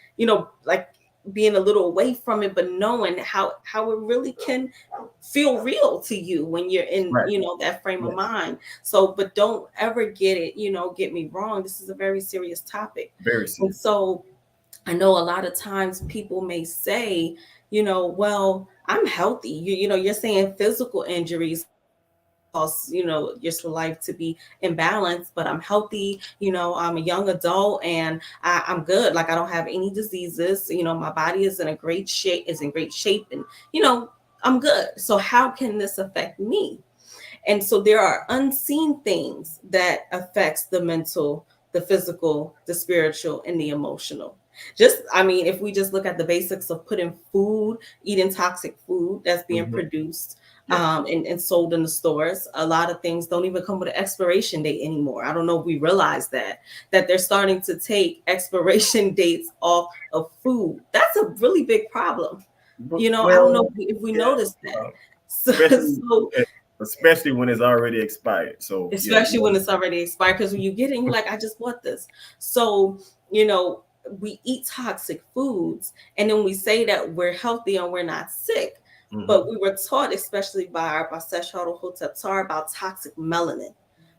like being a little away from it, but knowing how it really can feel real to you when you're in, that frame of mind. So, but don't ever get it, get me wrong. This is a very serious topic. Very serious. And so I know a lot of times people may say, well, I'm healthy. You're saying physical injuries cause, your life to be imbalanced, but I'm healthy. I'm a young adult and I'm good. Like I don't have any diseases. My body is in great shape, and, I'm good. So how can this affect me? And so there are unseen things that affects the mental, the physical, the spiritual, and the emotional. If we just look at the basics of eating toxic food that's being produced and sold in the stores, a lot of things don't even come with an expiration date anymore. I don't know if we realize that they're starting to take expiration dates off of food. That's a really big problem. I don't know if we noticed that. especially when it's already expired. So especially when it's already expired, because when you get it, you're like, I just want this. So, we eat toxic foods, and then we say that we're healthy and we're not sick. But we were taught, especially by our Basesharo Hotep Tar, about toxic melanin,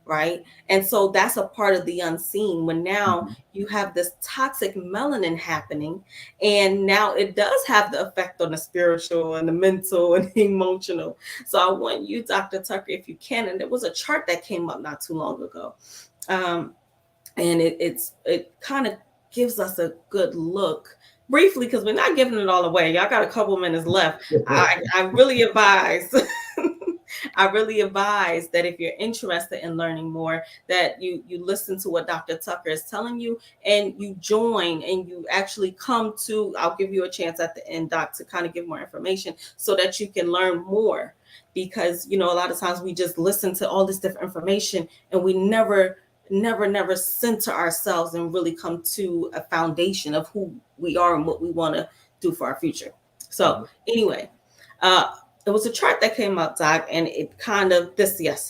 right? And so that's a part of the unseen, when now you have this toxic melanin happening, and now it does have the effect on the spiritual and the mental and the emotional. So I want you, Dr. Tucker, if you can, and there was a chart that came up not too long ago, and it kind of gives us a good look briefly, because we're not giving it all away. Y'all got a couple minutes left. I really advise that if you're interested in learning more, that you listen to what Dr. Tucker is telling you, and you join, and you actually come to, I'll give you a chance at the end, Doc, to kind of give more information so that you can learn more. Because, a lot of times we just listen to all this different information, and we never center ourselves and really come to a foundation of who we are and what we want to do for our future. So anyway, there was a chart that came up, Doc, and it kind of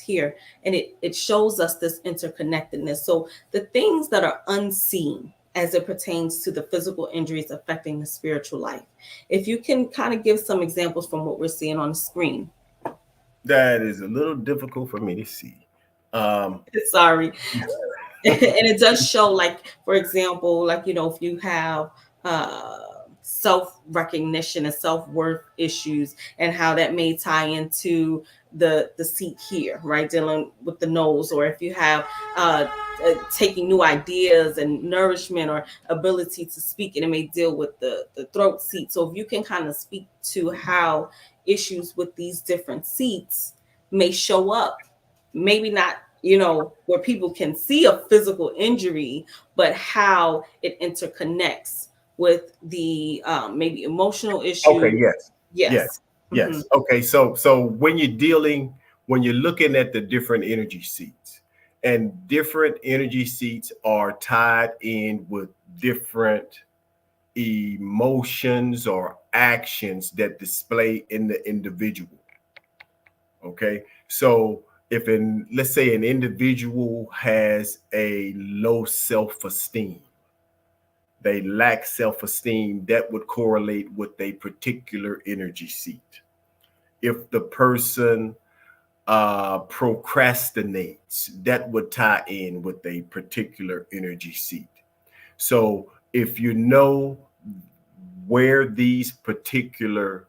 here, and it shows us this interconnectedness. So the things that are unseen as it pertains to the physical injuries affecting the spiritual life. If you can kind of give some examples from what we're seeing on the screen. That is a little difficult for me to see. Sorry. And it does show, like, for example, like, if you have self-recognition and self-worth issues, and how that may tie into the seat here, right, dealing with the nose, or if you have taking new ideas and nourishment or ability to speak, and it may deal with the throat seat. So if you can kind of speak to how issues with these different seats may show up, maybe not, where people can see a physical injury, but how it interconnects with the maybe emotional issues. Okay. Yes. Okay. So when you're looking at the different energy seats, and different energy seats are tied in with different emotions or actions that display in the individual. Okay. So let's say an individual has a low self-esteem, they lack self-esteem, that would correlate with a particular energy seat. If the person procrastinates, that would tie in with a particular energy seat. So if you know where these particular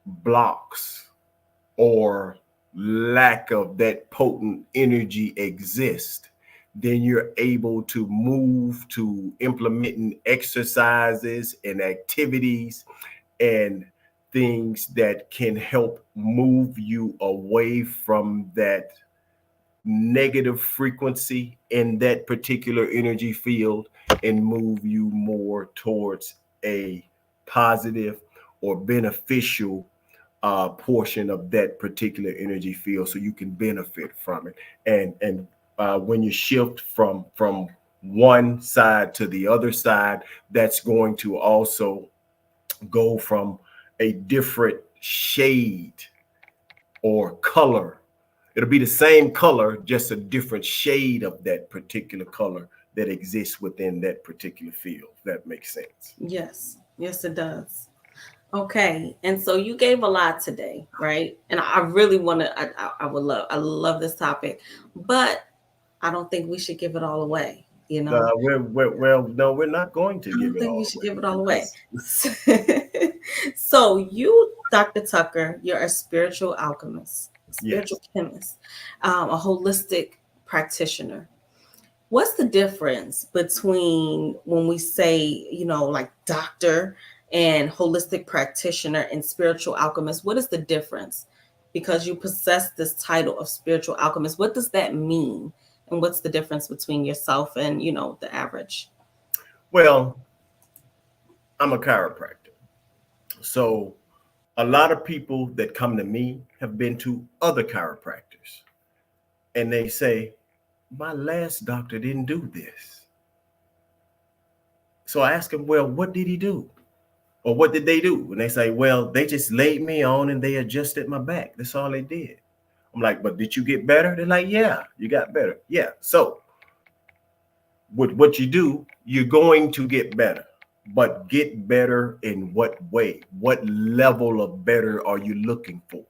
blocks or lack of that potent energy exist, then you're able to move to implementing exercises and activities and things that can help move you away from that negative frequency in that particular energy field, and move you more towards a positive or beneficial portion of that particular energy field, so you can benefit from it. And when you shift from one side to the other side, that's going to also go from a different shade or color. It'll be the same color, just a different shade of that particular color that exists within that particular field. If that makes sense. Yes, it does. Okay, and so you gave a lot today, right? And I really want to, I love this topic, but I don't think we should give it all away. No, we're not going to give it all away. I don't think we should give it all away. So you, Dr. Tucker, you're a spiritual alchemist, spiritual chemist, a holistic practitioner. What's the difference between when we say, like doctor and holistic practitioner and spiritual alchemist? What is the difference? Because you possess this title of spiritual alchemist. What does that mean? And what's the difference between yourself and, the average? Well, I'm a chiropractor. So a lot of people that come to me have been to other chiropractors, and they say, my last doctor didn't do this. So I ask them, well, what did he do? Or what did they do? And they say, well, they just laid me on and they adjusted my back. That's all they did. I'm like, but did you get better? They're like, yeah, you got better. Yeah. So with what you do, you're going to get better. But get better in what way? What level of better are you looking for?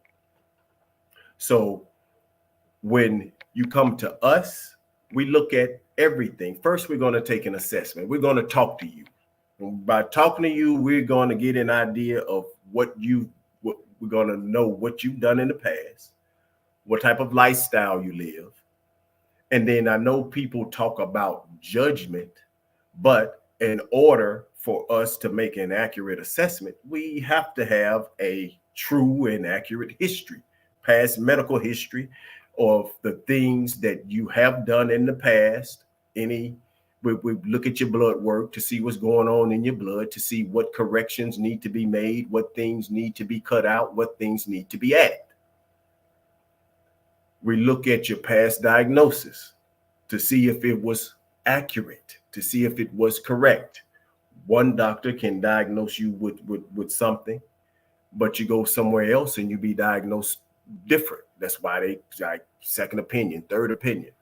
So when you come to us, we look at everything. First, we're going to take an assessment. We're going to talk to you. And by talking to you, we're going to get an idea of what we're going to know what you've done in the past, what type of lifestyle you live. And then I know people talk about judgment, but in order for us to make an accurate assessment, we have to have a true and accurate history, past medical history of the things that you have done in the past. We look at your blood work to see what's going on in your blood, to see what corrections need to be made, what things need to be cut out, what things need to be added. We look at your past diagnosis to see if it was accurate, to see if it was correct. One doctor can diagnose you with something, but you go somewhere else and you be diagnosed different. That's why they like second opinion, third opinion.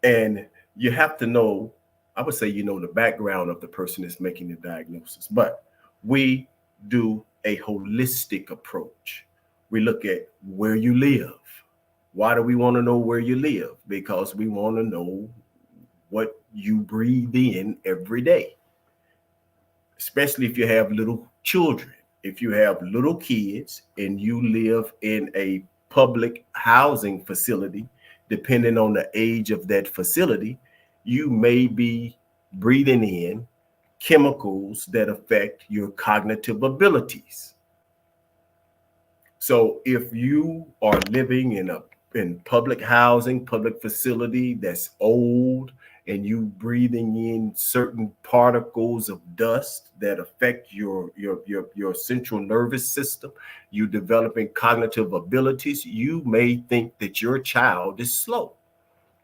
And you have to know, I would say, the background of the person that's making the diagnosis, but we do a holistic approach. We look at where you live. Why do we want to know where you live? Because we want to know what you breathe in every day, especially if you have little children. If you have little kids and you live in a public housing facility, depending on the age of that facility, you may be breathing in chemicals that affect your cognitive abilities. So if you are living in public housing, public facility that's old, and you breathing in certain particles of dust that affect your central nervous system, you developing cognitive abilities, you may think that your child is slow,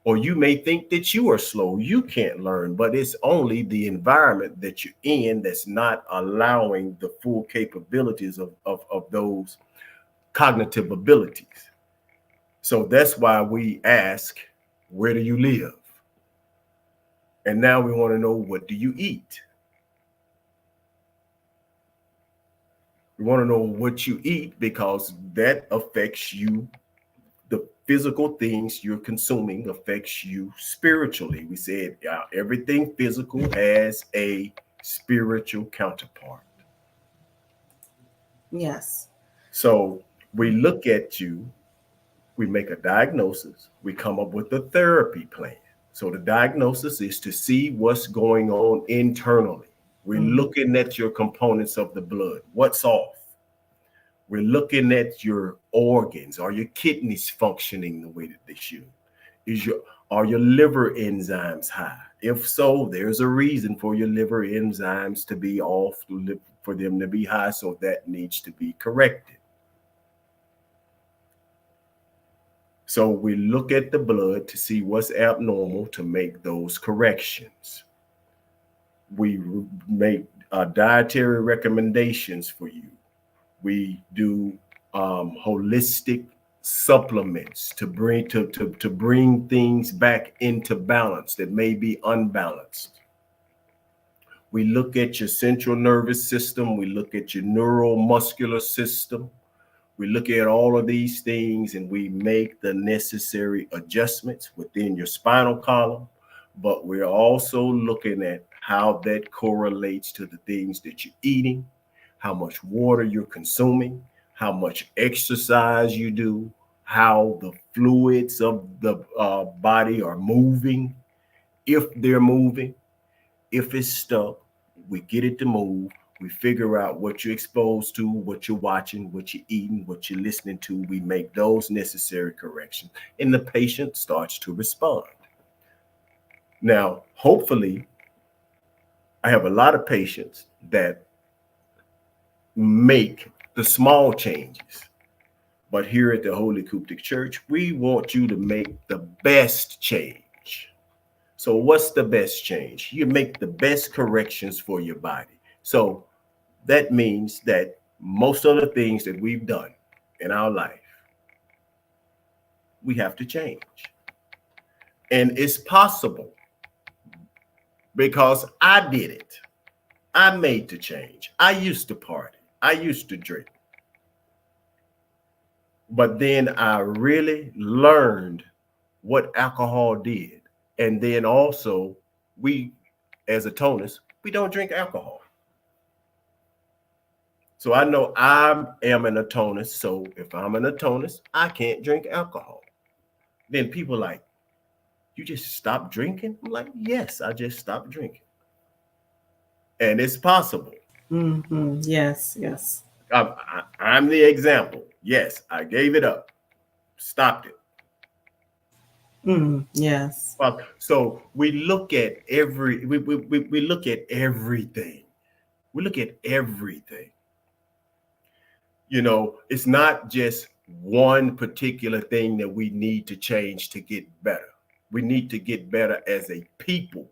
or you may think that you are slow. You can't learn, but it's only the environment that you're in that's not allowing the full capabilities of those cognitive abilities. So that's why we ask, where do you live? And now we want to know, what do you eat? We want to know what you eat because that affects you. The physical things you're consuming affects you spiritually. We said everything physical has a spiritual counterpart. Yes. So we look at you, we make a diagnosis, we come up with a therapy plan. So the diagnosis is to see what's going on internally. We're looking at your components of the blood. What's off? We're looking at your organs. Are your kidneys functioning the way that they should? Are your liver enzymes high? If so, there's a reason for your liver enzymes to be off, for them to be high, so that needs to be corrected. So we look at the blood to see what's abnormal to make those corrections. We make dietary recommendations for you. We do holistic supplements to bring things back into balance that may be unbalanced. We look at your central nervous system. We look at your neuromuscular system. We look at all of these things and we make the necessary adjustments within your spinal column, but we're also looking at how that correlates to the things that you're eating, how much water you're consuming, how much exercise you do, how the fluids of the body are moving, if they're moving. If it's stuck, we get it to move. We figure out what you're exposed to, what you're watching, what you're eating, what you're listening to. We make those necessary corrections, and the patient starts to respond. Now, hopefully, I have a lot of patients that make the small changes. But here at the Holy Coptic Church, we want you to make the best change. So what's the best change? You make the best corrections for your body. So that means that most of the things that we've done in our life, we have to change. And it's possible because I did it. I made the change. I used to party. I used to drink. But then I really learned what alcohol did. And then also, we, as Atonists, we don't drink alcohol. So I know I am an Atonist. So if I'm an Atonist, I can't drink alcohol. Then people are like, you just stopped drinking? I'm like, yes, I just stopped drinking. And it's possible. Mm-hmm. Yes, yes. I'm the example. Yes, I gave it up, stopped it. Yes. So we look at we look at everything. We look at everything. You know, it's not just one particular thing that we need to change to get better. We need to get better as a people.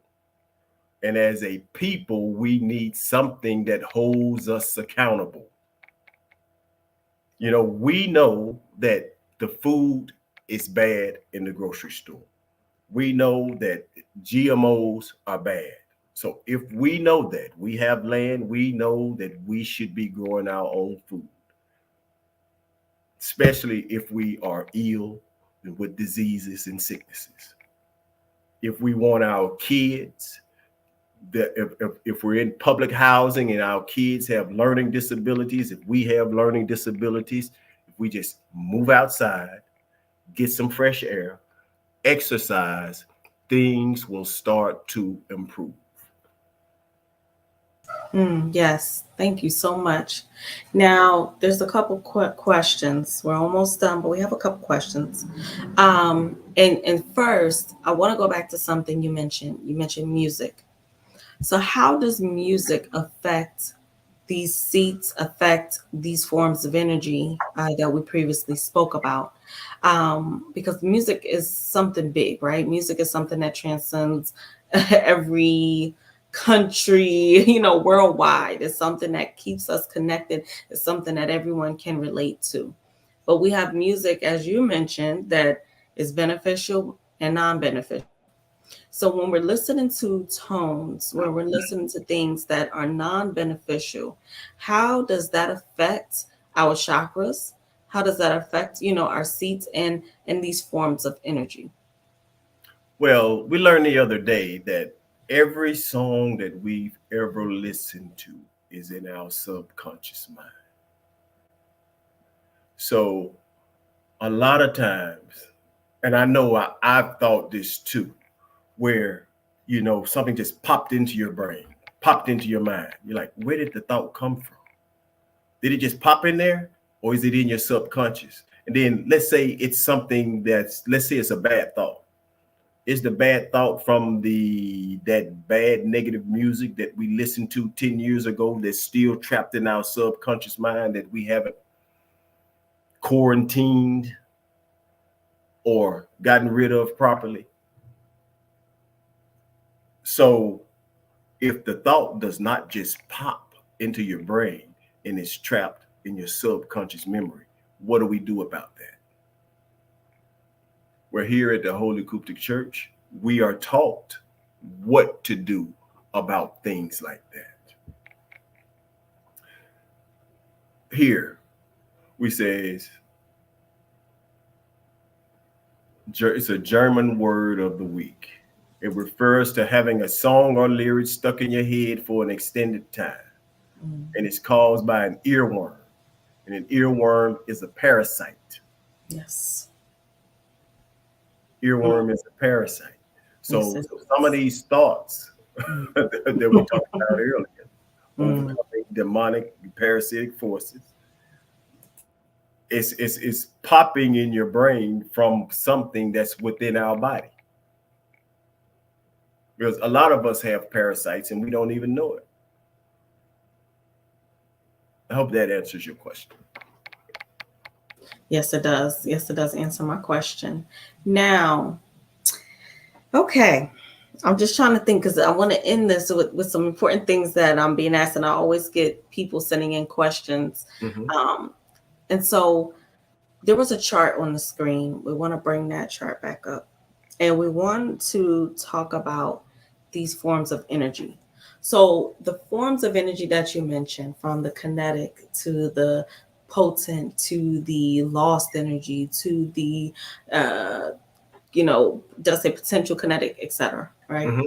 And as a people, we need something that holds us accountable. You know, we know that the food is bad in the grocery store. We know that GMOs are bad. So if we know that we have land, we know that we should be growing our own food, especially if we are ill with diseases and sicknesses. If we want our kids, if we're in public housing and our kids have learning disabilities, if we have learning disabilities, if we just move outside, get some fresh air, exercise, things will start to improve. Yes, thank you so much. Now, there's a couple questions. We're almost done, but we have a couple questions. And first, I want to go back to something you mentioned. You mentioned music. So how does music affect these seats, affect these forms of energy that we previously spoke about? Because music is something big, right? Music is something that transcends every country, worldwide. It's something that keeps us connected. It's something that everyone can relate to. But we have music, as you mentioned, that is beneficial and non-beneficial. So when we're listening to tones, when we're listening to things that are non-beneficial, how does that affect our chakras? How does that affect, our seats and these forms of energy? Well, we learned the other day that every song that we've ever listened to is in our subconscious mind. So a lot of times, and I know I've thought this too, where, something just popped into your brain, popped into your mind. You're like, where did the thought come from? Did it just pop in there, or is it in your subconscious? And then let's say it's something let's say it's a bad thought. Is the bad thought from that bad negative music that we listened to 10 years ago that's still trapped in our subconscious mind that we haven't quarantined or gotten rid of properly? So if the thought does not just pop into your brain and it's trapped in your subconscious memory, what do we do about that? We're here at the Holy Coptic Church. We are taught what to do about things like that. Here, we says, it's a German word of the week. It refers to having a song or lyrics stuck in your head for an extended time. And it's caused by an earworm. And an earworm is a parasite. Yes. Earworm is a parasite. So some of these thoughts that we talked about earlier, overcoming demonic parasitic forces, it's popping in your brain from something that's within our body. Because a lot of us have parasites and we don't even know it. I hope that answers your question. Yes, it does. Yes, it does answer my question. Now, okay. I'm just trying to think because I want to end this with some important things that I'm being asked, and I always get people sending in questions. And so there was a chart on the screen. We want to bring that chart back up. And we want to talk about these forms of energy. So, the forms of energy that you mentioned, from the kinetic to the potent to the lost energy to the, did I say potential kinetic, etc. Right? Mhm.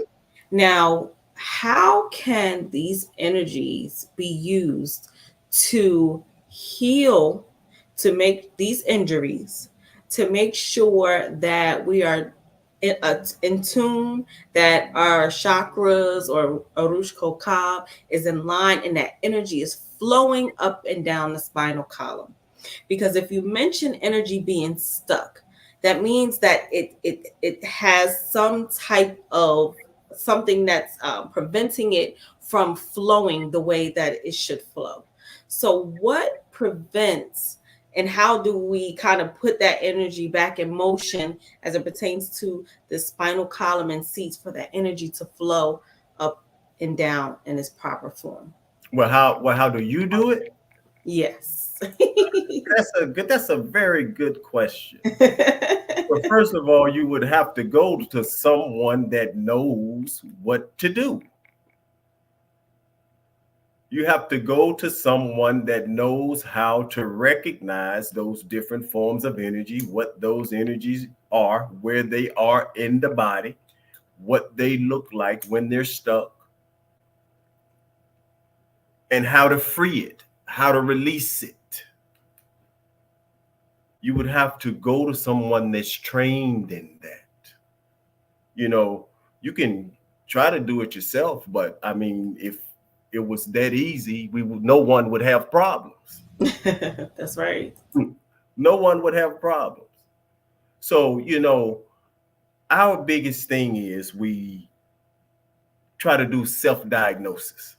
Now, how can these energies be used to heal, to make these injuries, to make sure that we are in tune, that our chakras or Arush Kokab is in line and that energy is flowing up and down the spinal column? Because if you mention energy being stuck, that means that it has some type of something that's preventing it from flowing the way that it should flow. So what prevents, and how do we kind of put that energy back in motion as it pertains to the spinal column and seats for that energy to flow up and down in its proper form? Well, how do you do it? Yes. That's a very good question. Well, first of all, you would have to go to someone that knows what to do. You have to go to someone that knows how to recognize those different forms of energy, what those energies are, where they are in the body, what they look like when they're stuck, and how to free it, how to release it. You would have to go to someone that's trained in that. You know, you can try to do it yourself, but I mean, if it was that easy, no one would have problems. That's right. No one would have problems. So, our biggest thing is we try to do self-diagnosis.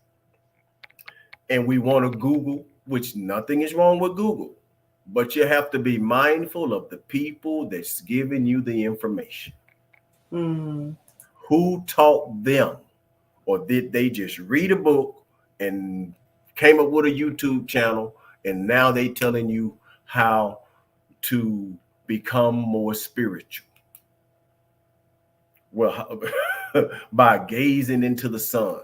And we want to Google, which nothing is wrong with Google, but you have to be mindful of the people that's giving you the information. Mm. Who taught them? Or did they just read a book and came up with a YouTube channel and now they telling you how to become more spiritual? Well, by gazing into the sun,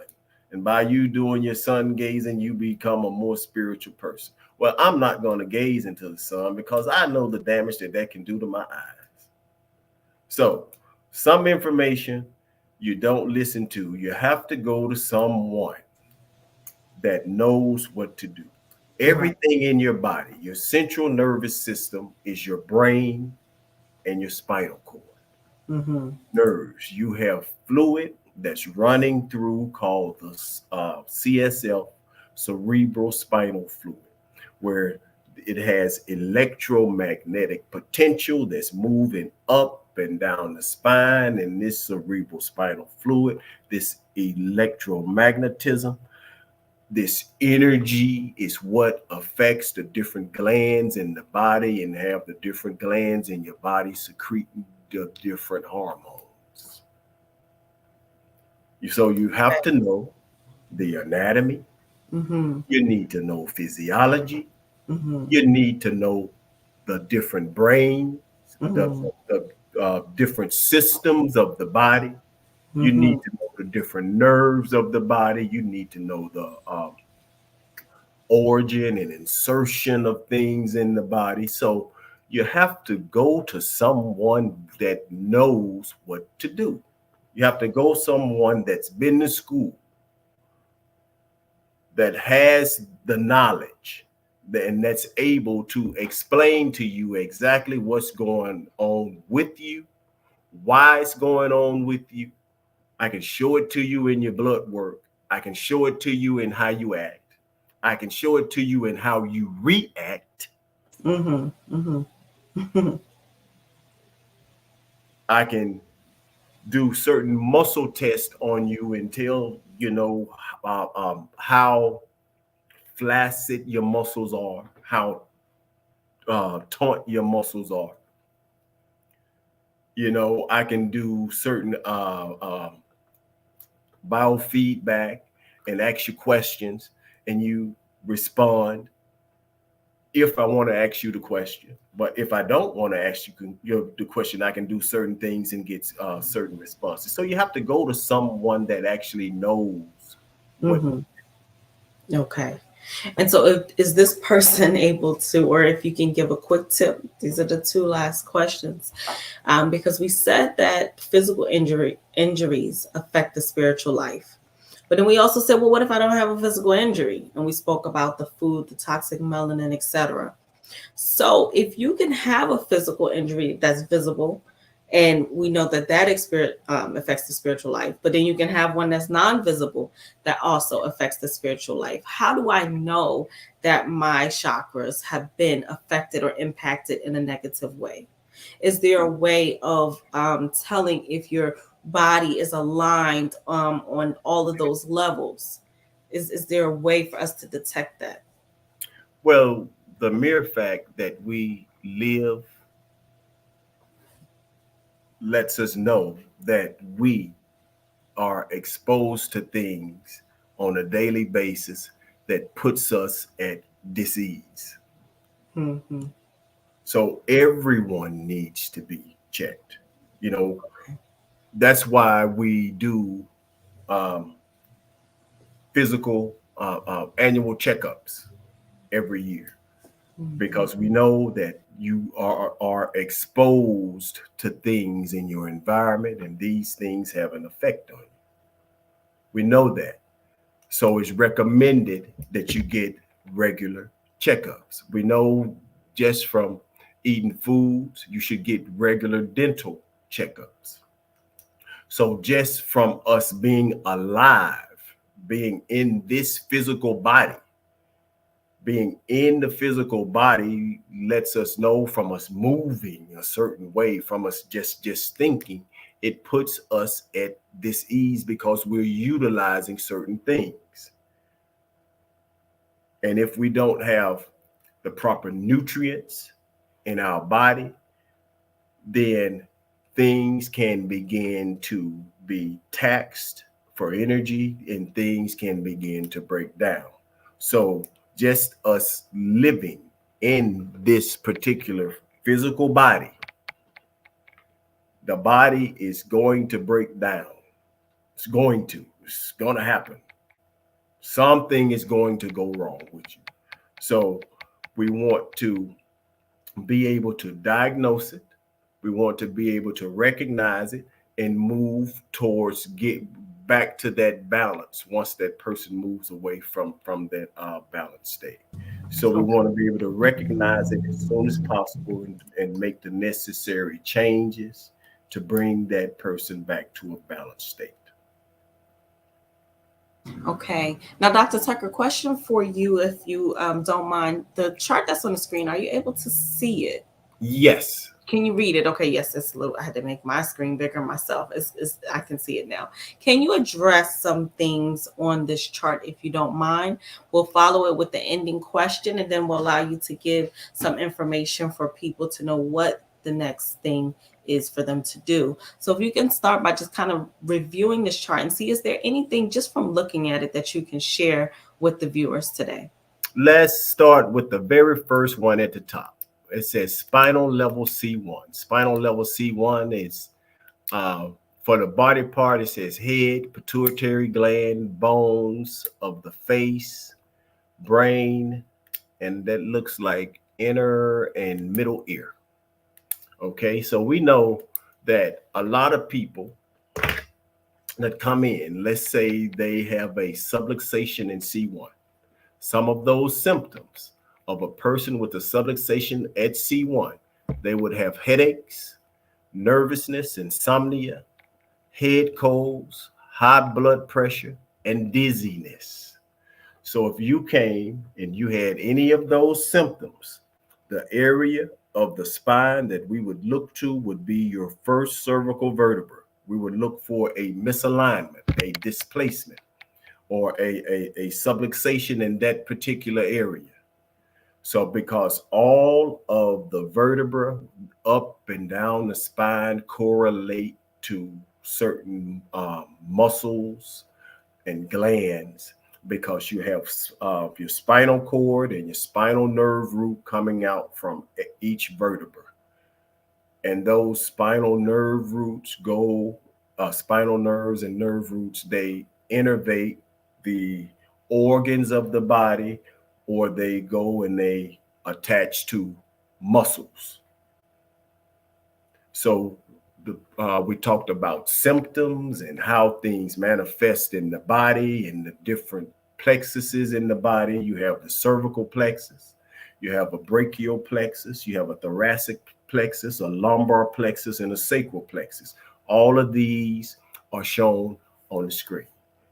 and by you doing your sun gazing, you become a more spiritual person. Well, I'm not going to gaze into the sun because I know the damage that can do to my eyes. So, some information you don't listen to. You have to go to someone that knows what to do. Everything in your body, your central nervous system, is your brain and your spinal cord. Mm-hmm. Nerves. You have fluid that's running through called the CSF, cerebral spinal fluid, where it has electromagnetic potential that's moving up and down the spine, and this cerebral spinal fluid, this electromagnetism, this energy is what affects the different glands in the body, and have the different glands in your body secreting the different hormones. So you have to know the anatomy. Mm-hmm. You need to know physiology. Mm-hmm. You need to know the different brains, Mm-hmm. the different systems of the body. You Mm-hmm. need to know the different nerves of the body. You need to know the origin and insertion of things in the body. So you have to go to someone that knows what to do. You have to go someone that's been to school, that has the knowledge, and that's able to explain to you exactly what's going on with you, why it's going on with you. I can show it to you in your blood work. I can show it to you in how you act. I can show it to you in how you react. Mm-hmm. Mm-hmm. I can do certain muscle tests on you and tell how flaccid your muscles are, how taut your muscles are. I can do certain biofeedback and ask you questions, and you respond if I want to ask you the question. But if I don't want to ask the question, I can do certain things and get certain responses. So you have to go to someone that actually knows what. Hmm. Okay. And so, is this person able to, or if you can give a quick tip, these are the two last questions, because we said that physical injuries affect the spiritual life. But then we also said, well, what if I don't have a physical injury? And we spoke about the food, the toxic melanin, etc. So if you can have a physical injury that's visible, and we know that affects the spiritual life, but then you can have one that's non-visible that also affects the spiritual life. How do I know that my chakras have been affected or impacted in a negative way? Is there a way of telling if your body is aligned on all of those levels? Is there a way for us to detect that? Well, the mere fact that we live lets us know that we are exposed to things on a daily basis that puts us at disease. Mm-hmm. So everyone needs to be checked. You know, that's why we do um, physical annual checkups every year, because we know that you are exposed to things in your environment, and these things have an effect on you. We know that. So it's recommended that you get regular checkups. We know just from eating foods, you should get regular dental checkups. So just from us being alive, being in this physical body, being in the physical body lets us know, from us moving a certain way, from us just thinking, it puts us at this ease because we're utilizing certain things. And if we don't have the proper nutrients in our body, then things can begin to be taxed for energy and things can begin to break down. So just us living in this particular physical body, the body is going to break down. It's going to happen. Something is going to go wrong with you. So we want to be able to diagnose it. We want to be able to recognize it and move towards get back to that balance once that person moves away from that balance state. So we want to be able to recognize it as soon as possible and make the necessary changes to bring that person back to a balanced state. Okay. Now, Dr. Tucker, question for you, if you don't mind. The chart that's on the screen, are you able to see it? Yes. Can you read it? Okay, yes, it's a little, I had to make my screen bigger myself. I can see it now. Can you address some things on this chart if you don't mind? We'll follow it with the ending question, and then we'll allow you to give some information for people to know what the next thing is for them to do. So if you can start by just kind of reviewing this chart and see, is there anything just from looking at it that you can share with the viewers today? Let's start with the very first one at the top. It says spinal level C1. Spinal level C1 is for the body part. It says head, pituitary gland, bones of the face, brain, and that looks like inner and middle ear. Okay, so we know that a lot of people that come in, let's say they have a subluxation in C1. Some of those symptoms of a person with a subluxation at C1, they would have headaches, nervousness, insomnia, head colds, high blood pressure, and dizziness. So if you came and you had any of those symptoms, the area of the spine that we would look to would be your first cervical vertebra. We would look for a misalignment, a displacement, or a subluxation in that particular area. So because all of the vertebra up and down the spine correlate to certain muscles and glands, because you have your spinal cord and your spinal nerve root coming out from each vertebra. And those spinal nerve roots spinal nerves and nerve roots, they innervate the organs of the body, or they go and they attach to muscles. So we talked about symptoms and how things manifest in the body and the different plexuses in the body. You have the cervical plexus, you have a brachial plexus, you have a thoracic plexus, a lumbar plexus, and a sacral plexus. All of these are shown on the screen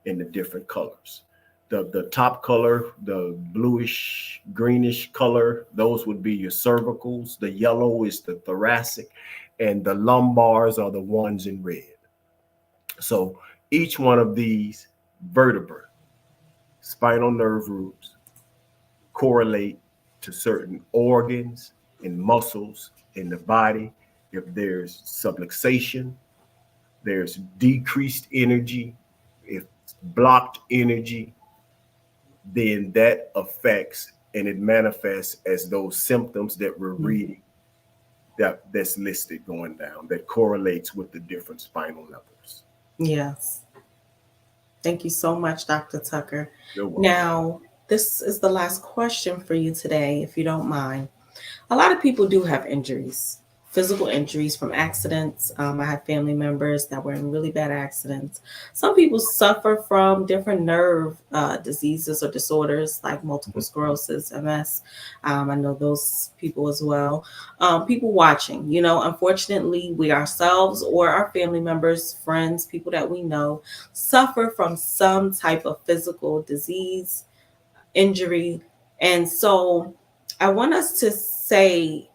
in the different colors. The top color, the bluish, greenish color, those would be your cervicals. The yellow is the thoracic, and the lumbars are the ones in red. So each one of these vertebrae, spinal nerve roots, correlate to certain organs and muscles in the body. If there's subluxation, there's decreased energy. If blocked energy, then that affects and it manifests as those symptoms that we're reading that's listed going down, that correlates with the different spinal levels. Yes. Thank you so much, Dr. Tucker. You're welcome. Now, this is the last question for you today, if you don't mind. A lot of people do have injuries, physical injuries from accidents. I have family members that were in really bad accidents. Some people suffer from different nerve diseases or disorders like multiple sclerosis, MS. I know those people as well. People watching, unfortunately, we ourselves or our family members, friends, people that we know suffer from some type of physical disease, injury. And so I want us to say,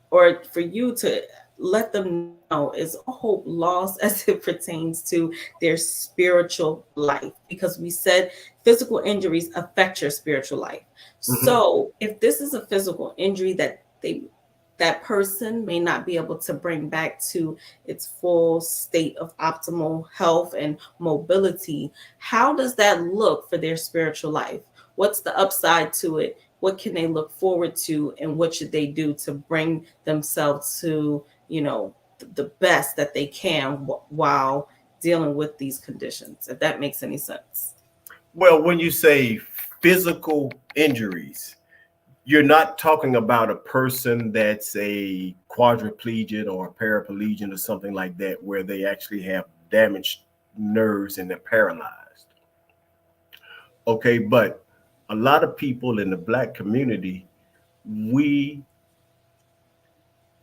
or for you to let them know, is hope lost as it pertains to their spiritual life? Because we said physical injuries affect your spiritual life. So if this is a physical injury that person may not be able to bring back to its full state of optimal health and mobility, how does that look for their spiritual life? What's the upside to it? What can they look forward to, and what should they do to bring themselves to, the best that they can while dealing with these conditions, if that makes any sense? Well, when you say physical injuries, you're not talking about a person that's a quadriplegic or a paraplegic or something like that, where they actually have damaged nerves and they're paralyzed. Okay, but a lot of people in the Black community, we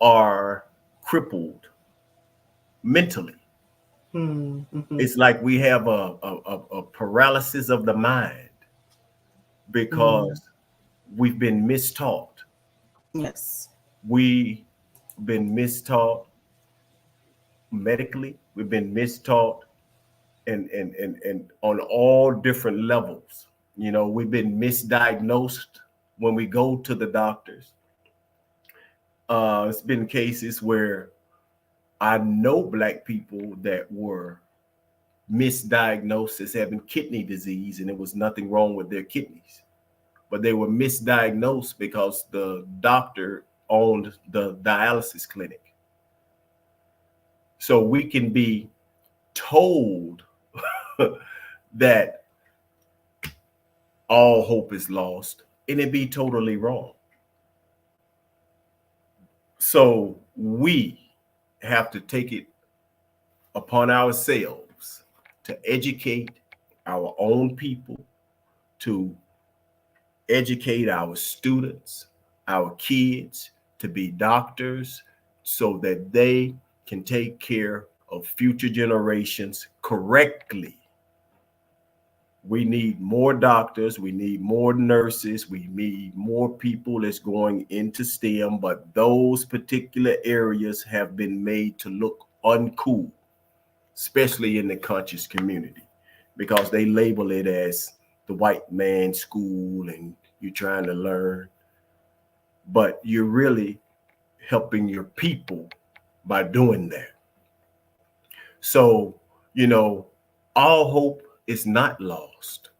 are crippled mentally. It's like we have a paralysis of the mind because we've been mistaught. Yes. We've been mistaught medically. We've been mistaught and on all different levels. We've been misdiagnosed when we go to the doctors. It's been cases where I know Black people that were misdiagnosed as having kidney disease, and there was nothing wrong with their kidneys. But they were misdiagnosed because the doctor owned the dialysis clinic. So we can be told that all hope is lost, and it'd be totally wrong. So we have to take it upon ourselves to educate our own people, to educate our students, our kids, to be doctors, so that they can take care of future generations correctly. We need more doctors, we need more nurses, we need more people that's going into STEM, but those particular areas have been made to look uncool, especially in the conscious community, because they label it as the white man school and you're trying to learn, but you're really helping your people by doing that. So, all hope is not lost.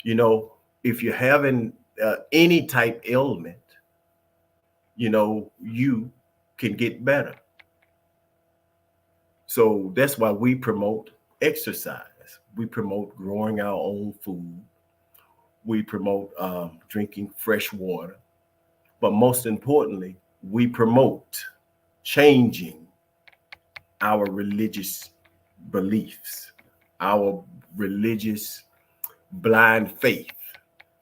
You know, if you're having any type ailment, you know, you can get better. So that's why we promote exercise. We promote growing our own food. We promote drinking fresh water. But most importantly, we promote changing our religious beliefs, our religious blind faith,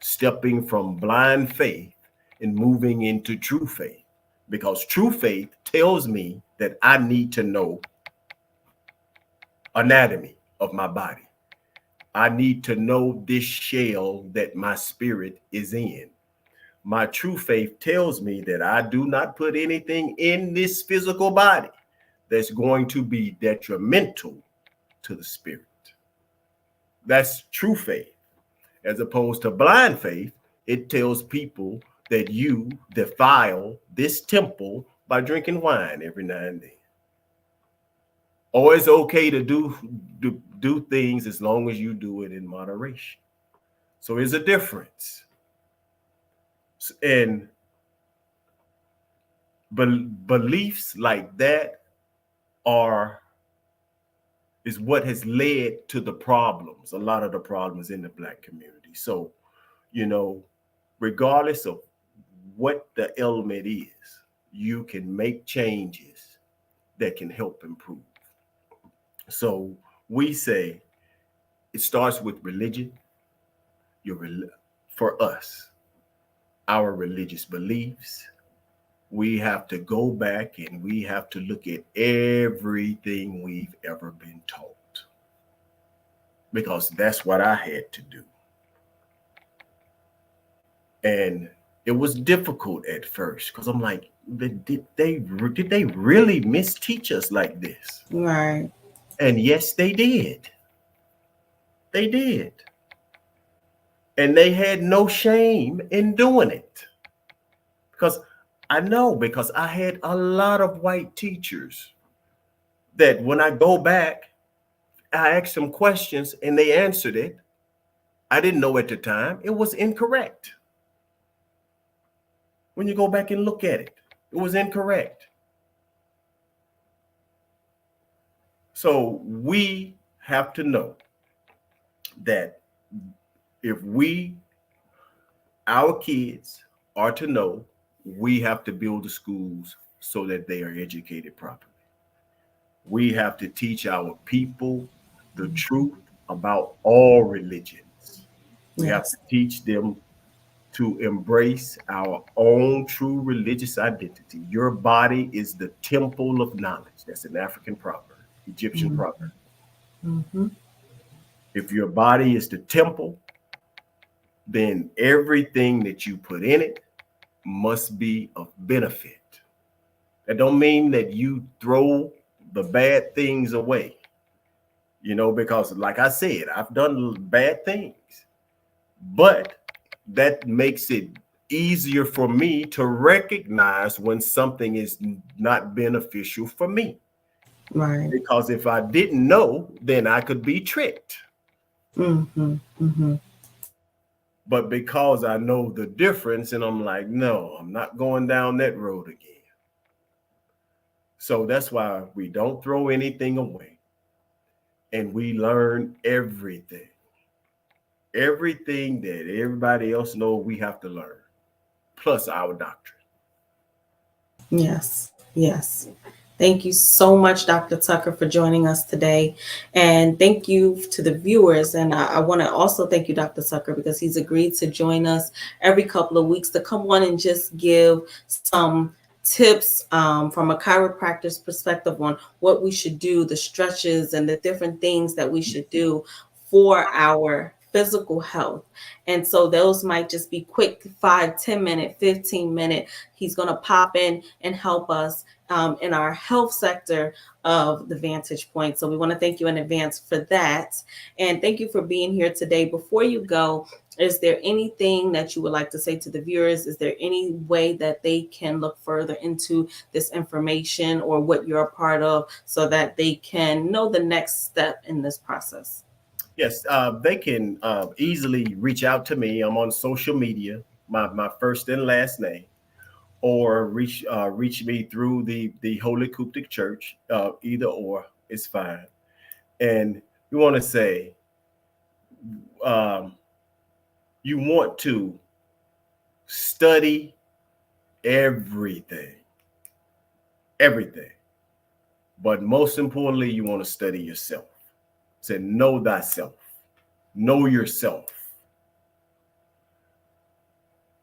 stepping from blind faith and moving into true faith. Because true faith tells me that I need to know anatomy of my body. I need to know this shell that my spirit is in. My true faith tells me that I do not put anything in this physical body that's going to be detrimental to the spirit. That's true faith. As opposed to blind faith, it tells people that you defile this temple by drinking wine every now and then. Or it's okay to do things as long as you do it in moderation. So there's a difference. And beliefs like that is what has led to the problems, a lot of the problems in the Black community. So, you know, regardless of what the element is, you can make changes that can help improve. So we say it starts with religion. For us, our religious beliefs, we have to go back and we have to look at everything we've ever been taught, because that's what I had to do. And it was difficult at first because I'm like, did they really misteach us like this? Right. And yes, they did. They did. And they had no shame in doing it. Because I had a lot of white teachers that when I go back, I asked them questions and they answered it. I didn't know at the time. It was incorrect. When you go back and look at it, it was incorrect. So we have to know that if our kids are to know, we have to build the schools so that they are educated properly. We have to teach our people the truth about all religions. We have to teach them to embrace our own true religious identity. Your body is the temple of knowledge. That's an African proverb, Egyptian proverb. Mm-hmm. If your body is the temple, then everything that you put in it must be of benefit. That don't mean that you throw the bad things away, you know, because like I said, I've done bad things, but that makes it easier for me to recognize when something is not beneficial for me. Right. Because if I didn't know, then I could be tricked. Mm-hmm. Mm-hmm. But because I know the difference, and I'm like, no, I'm not going down that road again. So that's why we don't throw anything away. And we learn everything. Everything that everybody else knows, we have to learn, plus our doctrine. Yes. Yes. Thank you so much, Dr. Tucker, for joining us today. And thank you to the viewers. And I want to also thank you, Dr. Tucker, because he's agreed to join us every couple of weeks to come on and just give some tips from a chiropractor's perspective on what we should do, the stretches and the different things that we should do for our physical health. And so those might just be quick 5-10 minute, 15-minute. He's going to pop in and help us in our health sector of the Vantage Point. So we want to thank you in advance for that. And thank you for being here today. Before you go, is there anything that you would like to say to the viewers? Is there any way that they can look further into this information or what you're a part of so that they can know the next step in this process? Yes, they can easily reach out to me. I'm on social media, my first and last name, or reach me through the Holy Coptic Church. Either or is fine. And we want to say, um, you want to study everything, everything. But most importantly, you want to study yourself. Say, know thyself, know yourself.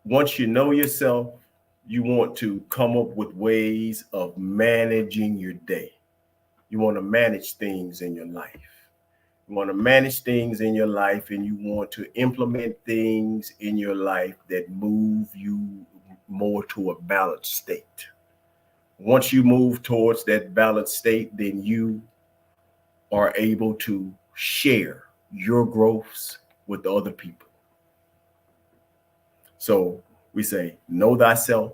Once you know yourself, you want to come up with ways of managing your day. You want to manage things in your life. You want to manage things in your life, and you want to implement things in your life that move you more to a balanced state. Once you move towards that balanced state, then you are able to share your growths with other people. So we say, know thyself,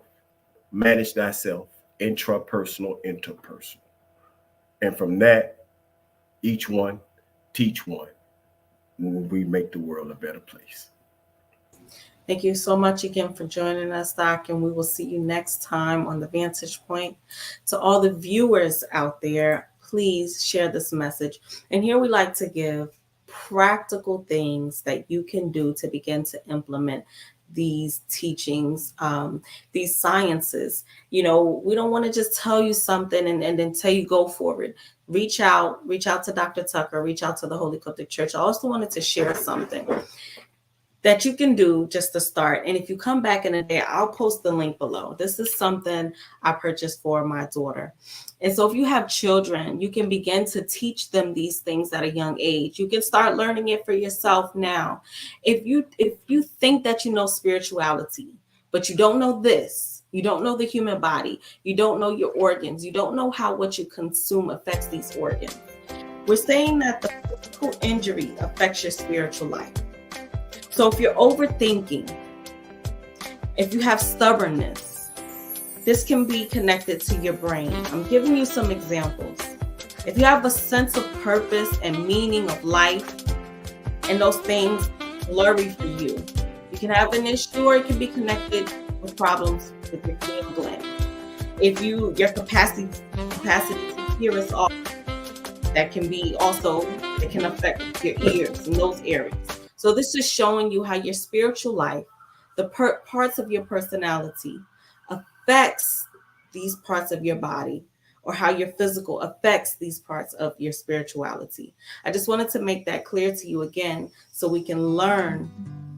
manage thyself, intrapersonal, interpersonal. And from that, each one, teach one. And we make the world a better place. Thank you so much again for joining us, Doc, and we will see you next time on The Vantage Point. To all the viewers out there, please share this message. And here we like to give practical things that you can do to begin to implement these teachings, these sciences. You know, we don't want to just tell you something and then tell you go for it. Reach out to Dr. Tucker, reach out to the Holy Coptic Church. I also wanted to share something that you can do just to start. And if you come back in a day, I'll post the link below. This is something I purchased for my daughter. And so if you have children, you can begin to teach them these things at a young age. You can start learning it for yourself now. If you think that you know spirituality, but you don't know this, you don't know the human body, you don't know your organs, you don't know how what you consume affects these organs. We're saying that the physical injury affects your spiritual life. So if you're overthinking, if you have stubbornness, this can be connected to your brain. I'm giving you some examples. If you have a sense of purpose and meaning of life, and those things blurry for you, you can have an issue, or it can be connected with problems with your pineal gland. If your capacity to hear is off, that can be also, it can affect your ears and those areas. So this is showing you how your spiritual life, the parts of your personality affects these parts of your body, or how your physical affects these parts of your spirituality. I just wanted to make that clear to you again, so we can learn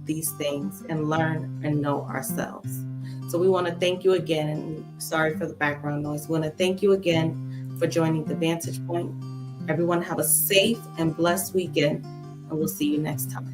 these things and learn and know ourselves. So we want to thank you again, and sorry for the background noise. We want to thank you again for joining The Vantage Point. Everyone have a safe and blessed weekend, and we'll see you next time.